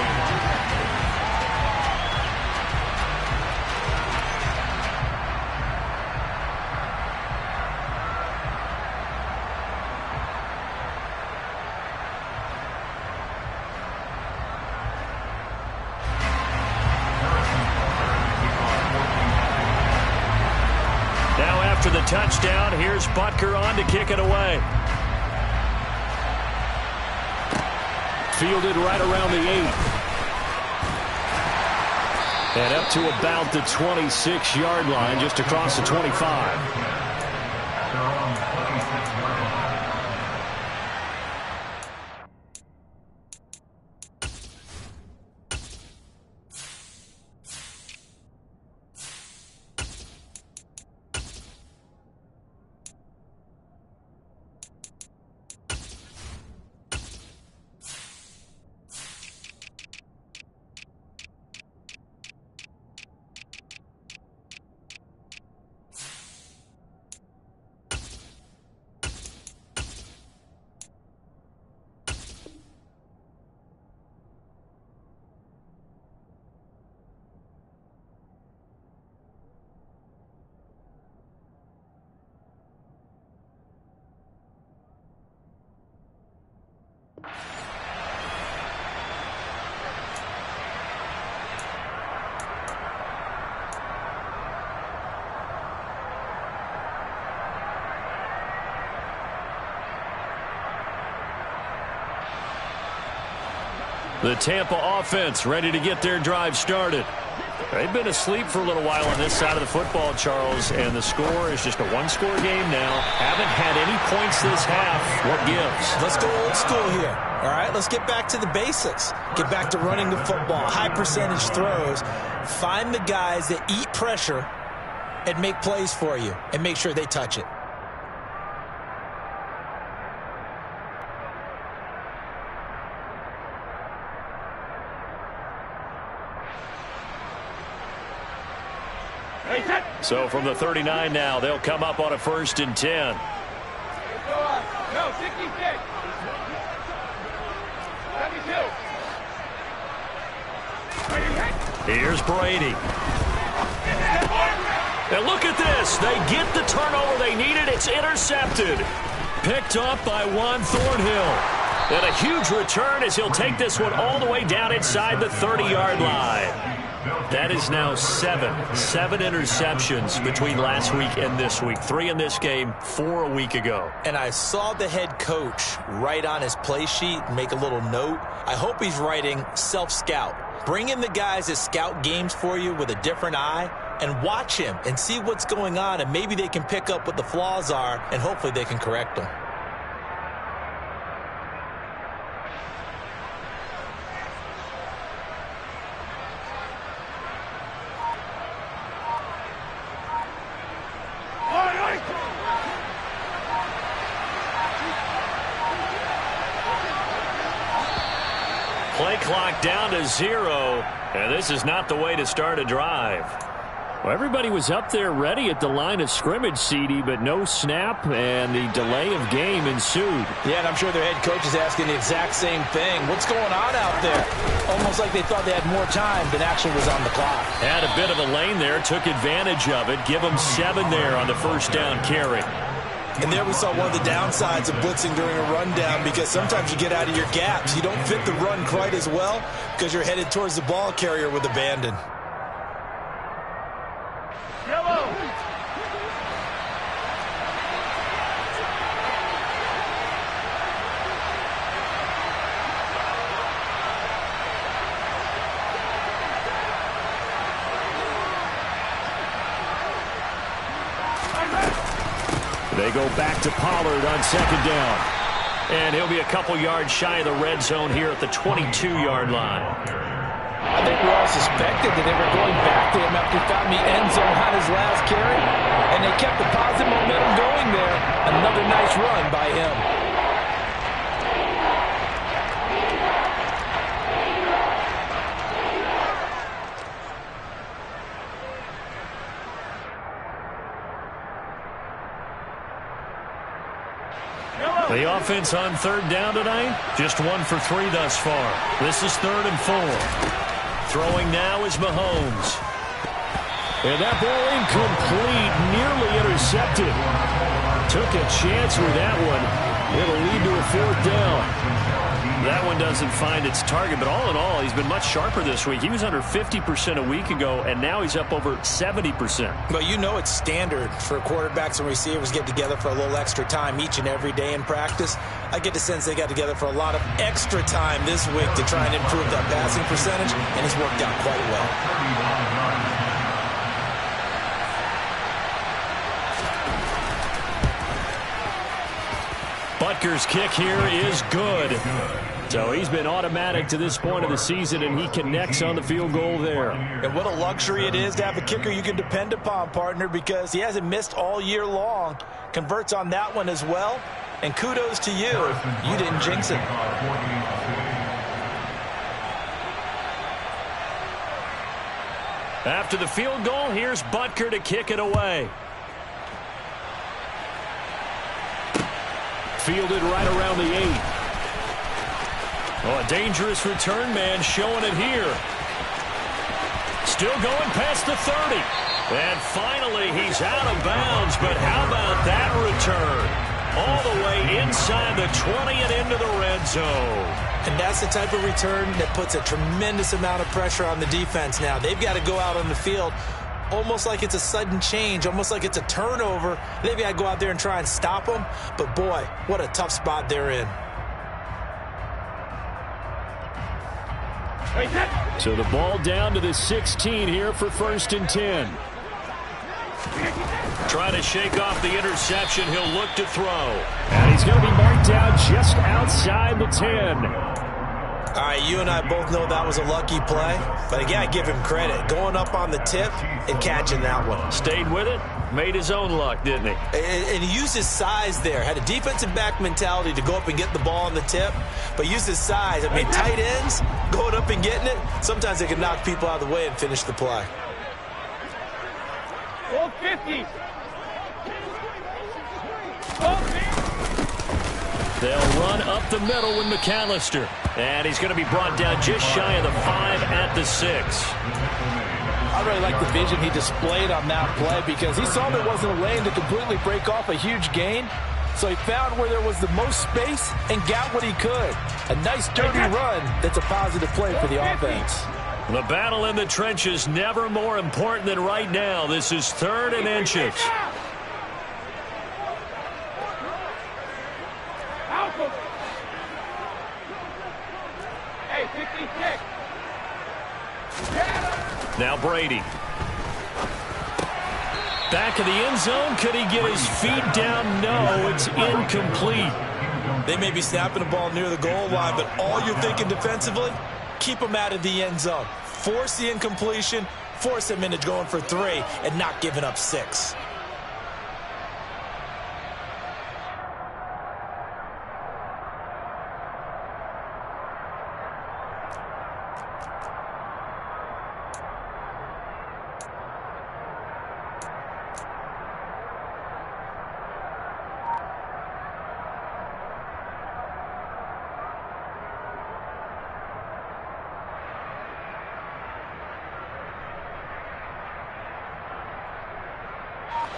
After the touchdown, here's Butker on to kick it away. Fielded right around the 8. And up to about the 26-yard line, just across the 25. The Tampa offense ready to get their drive started. They've been asleep for a little while on this side of the football, Charles, and the score is just a one-score game now. Haven't had any points this half. What gives? Let's go old school here. All right, let's get back to the basics. Get back to running the football, high percentage throws. Find the guys that eat pressure and make plays for you and make sure they touch it. So from the 39 now, they'll come up on a 1st and 10. No, 66. 72. Here's Brady. And look at this. They get the turnover they needed. It's intercepted. Picked up by Juan Thornhill. And a huge return as he'll take this one all the way down inside the 30-yard line. That is now seven interceptions between last week and this week. 3 in this game, 4 a week ago. And I saw the head coach write on his play sheet and make a little note. I hope he's writing self-scout. Bring in the guys that scout games for you with a different eye and watch him and see what's going on, and maybe they can pick up what the flaws are, and hopefully they can correct them. Play clock down to 0, and this is not the way to start a drive. Well, everybody was up there ready at the line of scrimmage, CD, but no snap, and the delay of game ensued. Yeah, and I'm sure their head coach is asking the exact same thing. What's going on out there? Almost like they thought they had more time than actually was on the clock. Had a bit of a lane there, took advantage of it. Give them 7 there on the 1st down carry. And there we saw one of the downsides of blitzing during a rundown, because sometimes you get out of your gaps. You don't fit the run quite as well because you're headed towards the ball carrier with abandon. Yellow. They go back to Pollard on 2nd down. And he'll be a couple yards shy of the red zone here at the 22-yard line. I think we all suspected that they were going back to him after he found the end zone on his last carry, and they kept the positive momentum going there. Another nice run by him. The offense on 3rd down tonight, just 1 for 3 thus far. This is 3rd and 4. Throwing now is Mahomes. And that ball incomplete, nearly intercepted. Took a chance with that one. It'll lead to a 4th down. That one doesn't find its target, but all in all, he's been much sharper this week. He was under 50% a week ago, and now he's up over 70%. But you know it's standard for quarterbacks and receivers get together for a little extra time each and every day in practice. I get the sense they got together for a lot of extra time this week to try and improve that passing percentage, and it's worked out quite well. Butker's kick here is good. So he's been automatic to this point of the season, and he connects on the field goal there. And what a luxury it is to have a kicker you can depend upon, partner, because he hasn't missed all year long. Converts on that one as well. And kudos to you. You didn't jinx it. After the field goal, here's Butker to kick it away. Fielded right around the 8. Oh, a dangerous return man showing it here. Still going past the 30. And finally, he's out of bounds. But how about that return? All the way inside the 20 and into the red zone. And that's the type of return that puts a tremendous amount of pressure on the defense now. They've got to go out on the field almost like it's a sudden change, almost like it's a turnover. They've got to go out there and try and stop them. But, boy, what a tough spot they're in. So the ball down to the 16 here for 1st and 10. Trying to shake off the interception. He'll look to throw. And he's going to be marked down just outside the 10. All right, you and I both know that was a lucky play. But again, I give him credit. Going up on the tip and catching that one. Stayed with it. Made his own luck, didn't he? And he used his size there. Had a defensive back mentality to go up and get the ball on the tip. But used his size. I mean, tight ends, going up and getting it, sometimes they can knock people out of the way and finish the play. 50. They'll run up the middle with McAllister. And he's going to be brought down just shy of the 5 at the 6. I really like the vision he displayed on that play because he saw there wasn't a lane to completely break off a huge gain. So he found where there was the most space and got what he could. A nice dirty run that's a positive play for the offense. The battle in the trenches never more important than right now. This is 3rd and inches. Hey, 56. Now Brady. Back of the end zone. Could he get his feet down? No, it's incomplete. They may be snapping the ball near the goal line, but all you're thinking defensively, keep them out of the end zone. Force the incompletion, force them into going for 3, and not giving up 6.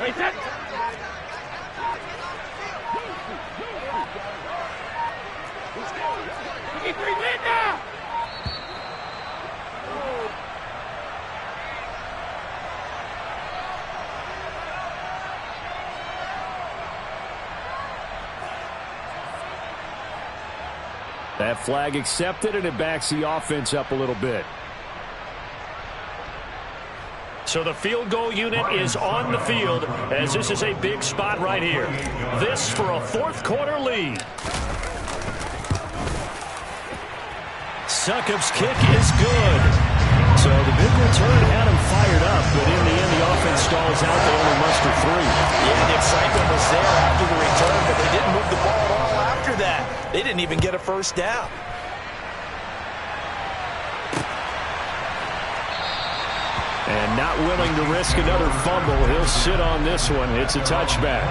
Hey, set. That flag accepted, and it backs the offense up a little bit. So the field goal unit is on the field as this is a big spot right here. This for a 4th quarter lead. Succop's kick is good. So the big return had him fired up, but in the end the offense stalls out. They only muster 3. Yeah, the excitement was there after the return, but they didn't move the ball at all after that. They didn't even get a first down. And not willing to risk another fumble. He'll sit on this one. It's a touchback.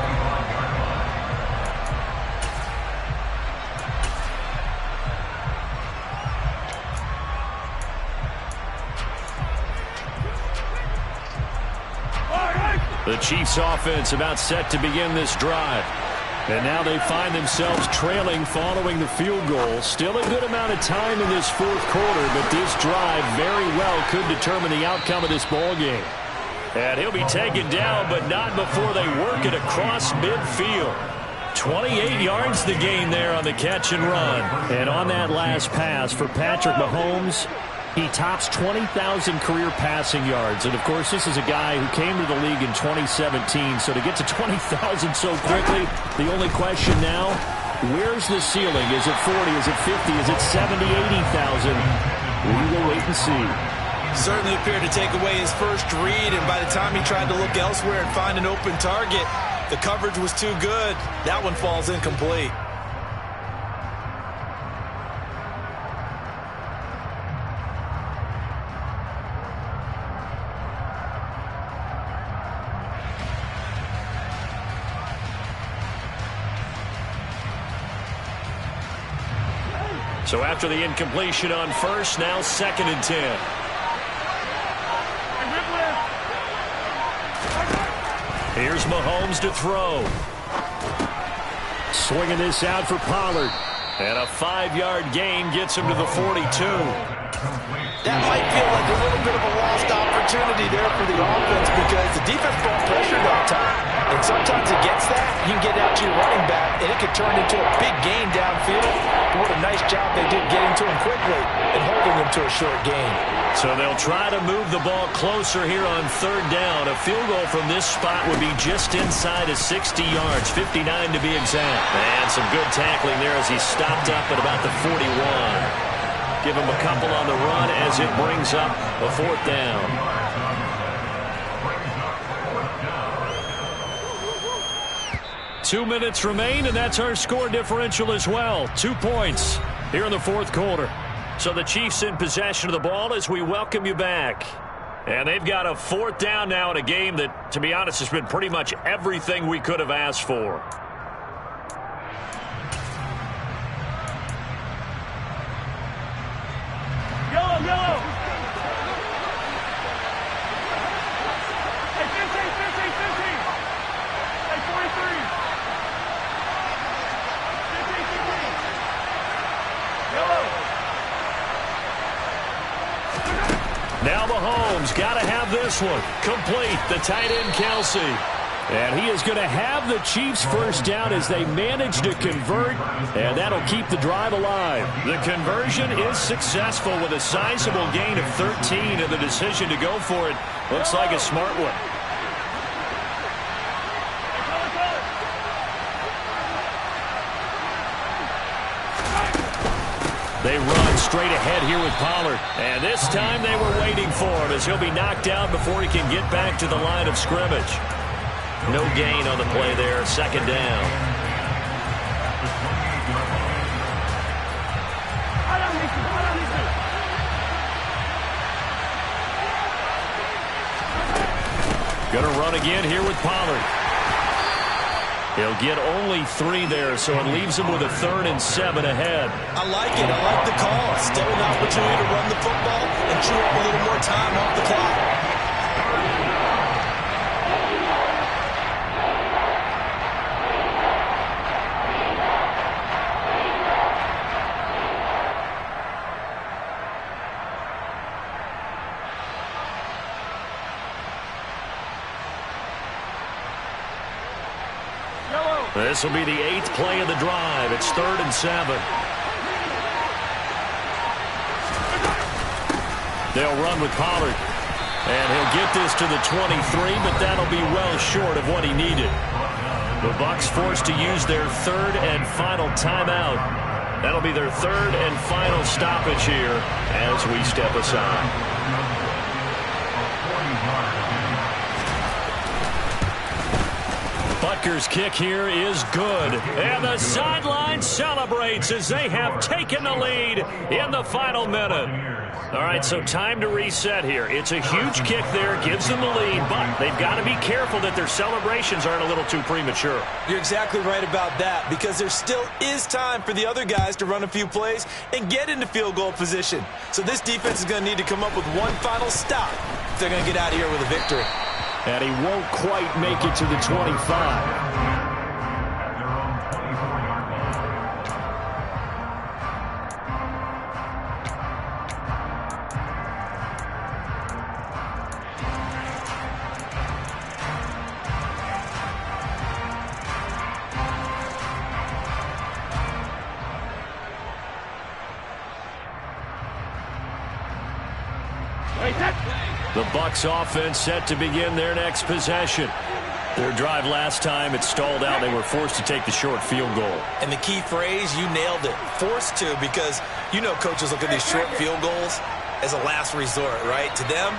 The Chiefs offense about set to begin this drive. And now they find themselves trailing following the field goal. Still a good amount of time in this 4th quarter, but this drive very well could determine the outcome of this ball game. And he'll be taken down, but not before they work it across midfield. 28 yards the gain there on the catch and run. And on that last pass for Patrick Mahomes, he tops 20,000 career passing yards. And, of course, this is a guy who came to the league in 2017. So to get to 20,000 so quickly, the only question now, where's the ceiling? Is it 40? Is it 50? Is it 70, 80,000? We will wait and see. Certainly appeared to take away his first read, and by the time he tried to look elsewhere and find an open target, the coverage was too good. That one falls incomplete. So after the incompletion on first, now 2nd and 10. Here's Mahomes to throw. Swinging this out for Pollard. And a 5-yard gain gets him to the 42. That might feel like a little bit of a lost opportunity there for the offense because the defense brought pressure that time. And sometimes against that, you can get out to your running back, and it could turn into a big gain downfield. But what a nice job they did getting to him quickly and holding him to a short gain. So they'll try to move the ball closer here on third down. A field goal from this spot would be just inside of 60 yards, 59 to be exact. And some good tackling there as he stopped up at about the 41. Give him a couple on the run as it brings up a fourth down. Two minutes remain, and that's our score differential as well. 2 points here in the fourth quarter. So the Chiefs in possession of the ball as we welcome you back. And they've got a fourth down now in a game that, to be honest, has been pretty much everything we could have asked for. Yellow, yellow. Hey, 15, 15, 15. Hey, 43. 15, 15. Yellow. Now Mahomes got to have this one complete. The tight end, Kelsey. And he is going to have the Chiefs first down as they manage to convert, and that'll keep the drive alive. The conversion is successful with a sizable gain of 13, and the decision to go for it looks like a smart one. They run straight ahead here with Pollard. And this time they were waiting for him as he'll be knocked down before he can get back to the line of scrimmage. No gain on the play there. Second down. Going to run again here with Pollard. He'll get only 3 there, so it leaves him with a 3rd and 7 ahead. I like it. I like the call. Still an opportunity to run the football and chew up a little more time off the clock. This will be the 8th play of the drive. It's 3rd and 7. They'll run with Pollard. And he'll get this to the 23, but that'll be well short of what he needed. The Bucs forced to use their 3rd and final timeout. That'll be their 3rd and final stoppage here as we step aside. Butker's kick here is good. And the sideline celebrates as they have taken the lead in the final minute. All right, so time to reset here. It's a huge kick there, gives them the lead, but they've got to be careful that their celebrations aren't a little too premature. You're exactly right about that, because there still is time for the other guys to run a few plays and get into field goal position. So this defense is going to need to come up with one final stop if they're going to get out of here with a victory. And he won't quite make it to the 25. The Bucs offense set to begin their next possession. Their drive last time, it stalled out. They were forced to take the short field goal. And the key phrase, you nailed it, forced to, because you know coaches look at these short field goals as a last resort, right? To them,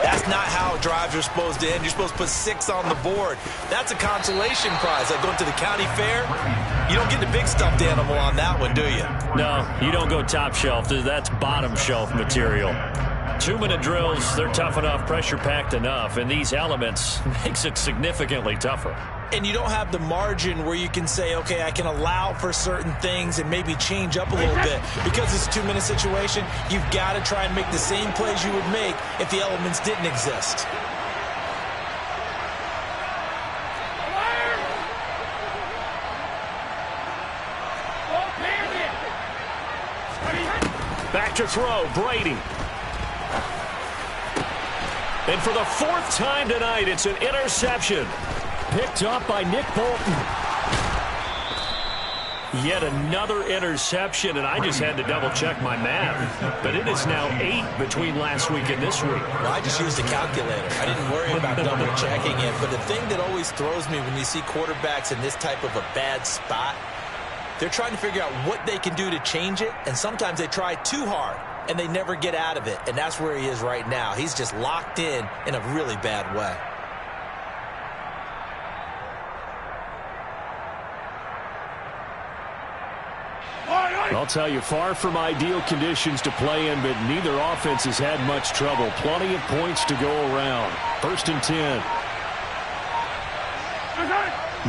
that's not how drives are supposed to end. You're supposed to put 6 on the board. That's a consolation prize. Like going to the county fair, you don't get the big stuffed animal on that one, do you? No, you don't go top shelf. That's bottom shelf material. 2-minute drills, they're tough enough, pressure-packed enough, and these elements makes it significantly tougher. And you don't have the margin where you can say, okay, I can allow for certain things and maybe change up a little bit. Because it's a 2-minute situation, you've got to try and make the same plays you would make if the elements didn't exist. Back to throw, Brady. And for the 4th time tonight, it's an interception. Picked up by Nick Bolton. Yet another interception, and I just had to double-check my math. But it is now 8 between last week and this week. Well, I just used a calculator. I didn't worry about double-checking it. But the thing that always throws me when you see quarterbacks in this type of a bad spot, they're trying to figure out what they can do to change it, and sometimes they try too hard, and they never get out of it. And that's where he is right now. He's just locked in a really bad way. I'll tell you, far from ideal conditions to play in, but neither offense has had much trouble. Plenty of points to go around. 1st and 10.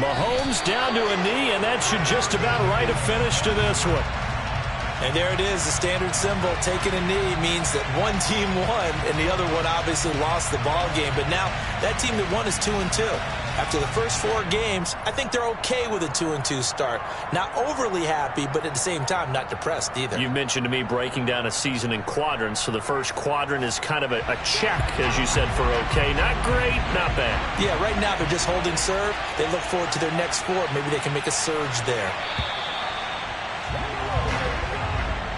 Mahomes down to a knee, and that should just about write a finish to this one. And there it is, the standard symbol. Taking a knee means that one team won, and the other one obviously lost the ball game. But now that team that won is 2-2. After the first 4 games, I think they're okay with a 2-2 start. Not overly happy, but at the same time, not depressed either. You mentioned to me breaking down a season in quadrants. So the first quadrant is kind of a check, as you said, for okay. Not great, not bad. Yeah, right now they're just holding serve. They look forward to their next 4. Maybe they can make a surge there.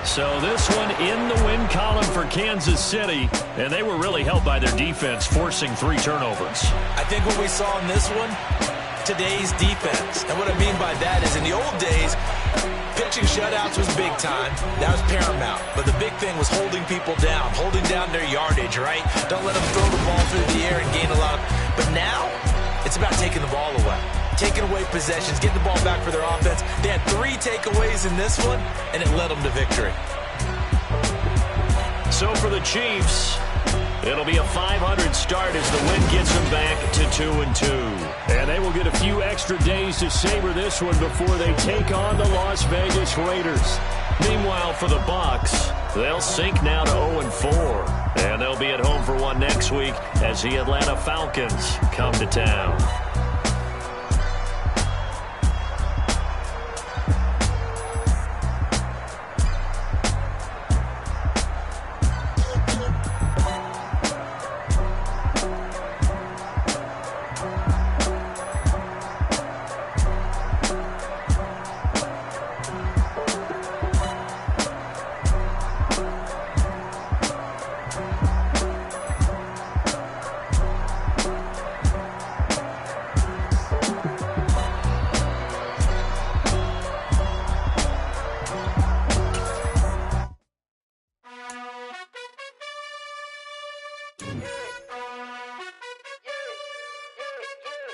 So this one in the win column for Kansas City, and they were really helped by their defense, forcing 3 turnovers. I think what we saw in this one, today's defense. And what I mean by that is in the old days, pitching shutouts was big time. That was paramount. But the big thing was holding people down, holding down their yardage, right? Don't let them throw the ball through the air and gain a lot of... But now, it's about taking the ball away. Taking away possessions, getting the ball back for their offense. They had 3 takeaways in this one, and it led them to victory. So for the Chiefs, it'll be a 500 start as the win gets them back to 2-2. And they will get a few extra days to savor this one before they take on the Las Vegas Raiders. Meanwhile, for the Bucs, they'll sink now to 0-4. And they'll be at home for one next week as the Atlanta Falcons come to town.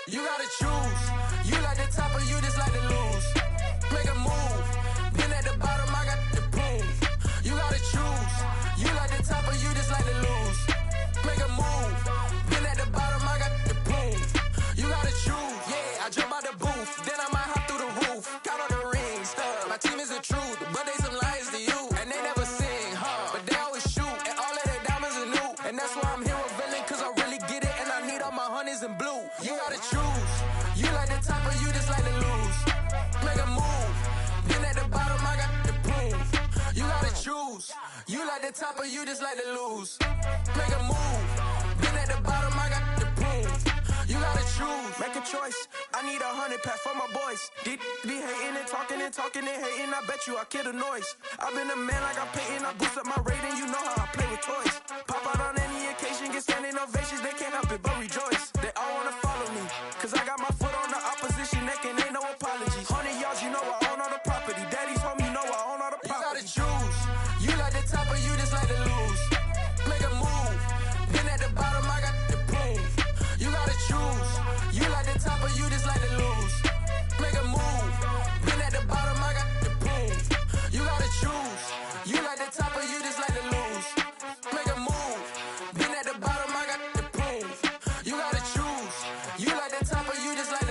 You gotta choose. You like the top or you just like to lose. Make a move. Been at the bottom, I got the proof. You gotta choose. You like the top or you just like to lose. Make a move. Been at the bottom, I got the proof. You gotta choose. Yeah, I jump out the booth. Then I might hop through the roof. Count all the rings. My team is the truth, but they some liars to you. And they never sing, but they always shoot. And all of their diamonds are new. And that's why I'm here revealing, cause I really get it. And I need all my honeys in blue. You gotta choose. You like the top or you just like to lose. Make a move. Been at the bottom, I got the proof. You gotta choose. You like the top or you just like to lose. Make a move. Been at the bottom, I got the proof. You gotta choose. Make a choice. I need 100 pack for my boys. Deep be hating and talking and hating. I bet you I kill the noise. I've been a man like I'm Peyton. I boost up my rating. You know how I play with toys. Pop out on any occasion, get standing ovations. They can't help it but rejoice. They all wanna follow me, cause I got my foot on the opposition neck and ain't no apologies. 100 yards, you know I own all the property. Daddy's home, you know I own all the property. You gotta choose. You like the top or you just like to lose. Make a move. Been at the bottom, I got the proof. You gotta choose. You like the top or you just like to lose. Make a move. Been at the bottom, I got the proof. You gotta choose. You like the top or you just like to lose. Make a move. Been at the bottom, I got the proof. You gotta choose. You like the top or you just like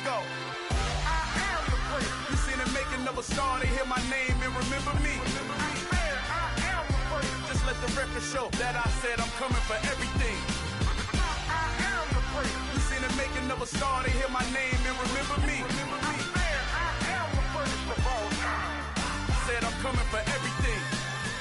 go. I am the great. You seen the making of a star, they hear my name and remember me. I am the great. Just let the record show that I said I'm coming for everything. I am the great. You seen the making of a star, they hear my name and remember me. I am the greatest of all time. Said I'm coming for everything.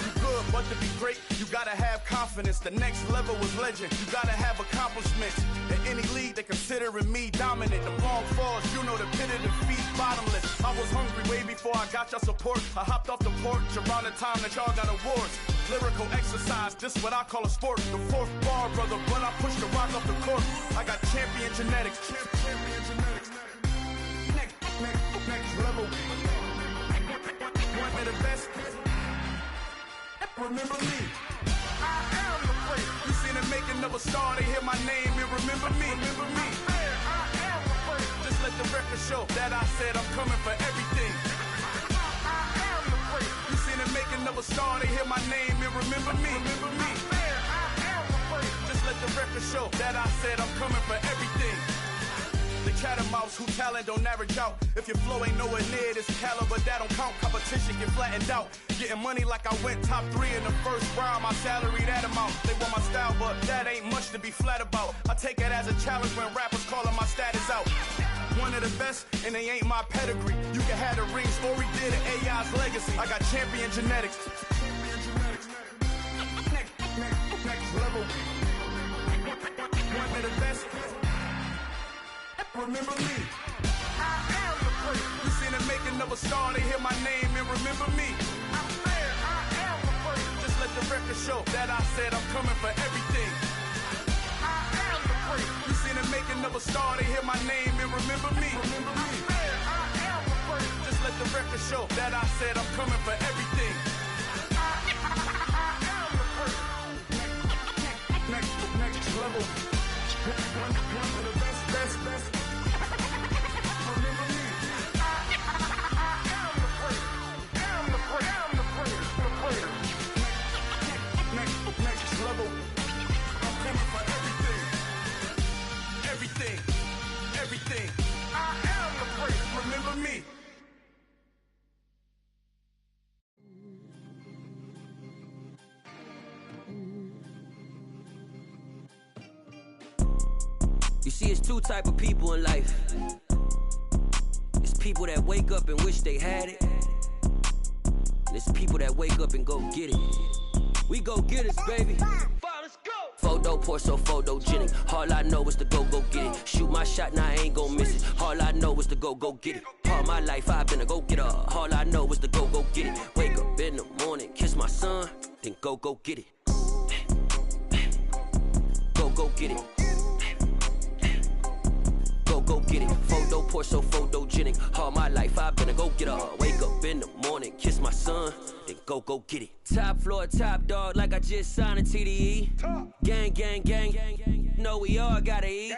You good, but to be great, you gotta have confidence. The next level was legend. You gotta have accomplishments. In any league, they considering me dominant. The long falls, you know the pit of defeat, bottomless. I was hungry way before I got your support. I hopped off the porch around the time that y'all got awards. Lyrical exercise, this what I call a sport. The fourth bar, brother, when I push the rock off the court. I got champion genetics. Champion genetics. Next level. One of the best. Remember me. I am the great. You seen the making of a star, they hear my name and remember me. Remember me. I am the great. Just let the record show that I said I'm coming for everything. I am the great. You seen the making of a star, they hear my name and remember me. Remember me. I am the great. Just let the record show that I said I'm coming for everything. The catamounts who talent don't average out. If your flow ain't nowhere near this caliber, that don't count. Competition get flattened out. Getting money like I went top 3 in the first round. My salary that amount. They want my style, but that ain't much to be flat about. I take it as a challenge when rappers calling my status out. One of the best, and they ain't my pedigree. You can have the rings, or we did it, AI's legacy. I got champion genetics. Next level. One of the best. Remember me. I am the great. You seen the making of a star, they hear my name and remember me. I am the great. Just let the record show that I said I'm coming for everything. I am the great. You seen the making of a star, they hear my name and remember me. I am the great. Just let the record show that I said I'm coming for everything. I am the great. Next level. One of the best. Next level. I'm coming for everything. Everything. I am the great. Remember me. You see, it's two type of people in life. It's people that wake up and wish they had it. And it's people that wake up and go get it. We go get it, baby. Let's go. Photo pour so photogenic. All I know is to go get it. Shoot my shot, now I ain't gon' miss it. All I know is to go get it. All my life I've been a go-getter. All I know is to go get it. Wake up in the morning, kiss my son, then go get it. Go get it. Go get it. Photo pour so photogenic. All my life I've been a go-getter. Wake up in the morning, kiss my son, then go get it. Top floor, top dog, like I just signed a TDE. Gang. Know we all gotta eat.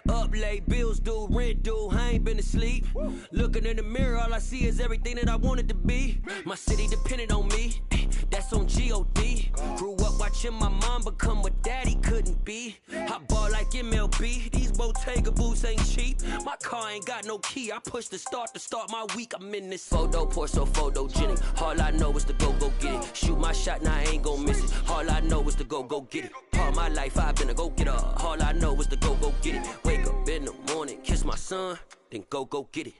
Up late, bills due, rent due, I ain't been asleep. Looking in the mirror, all I see is everything that I wanted to be. My city depended on me, that's on G.O.D. Grew up watching my mom become what daddy couldn't be. I ball like MLB, these Bottega boots ain't cheap. My car ain't got no key, I push the start to start my week. I'm in this photo pour so photogenic. All I know is to go get it. Shoot my shot, now I ain't gon' miss it. All I know is to go get it. All my life I've been a go-getter. All I know is to go get it. Wake up in the morning, kiss my son, then go get it.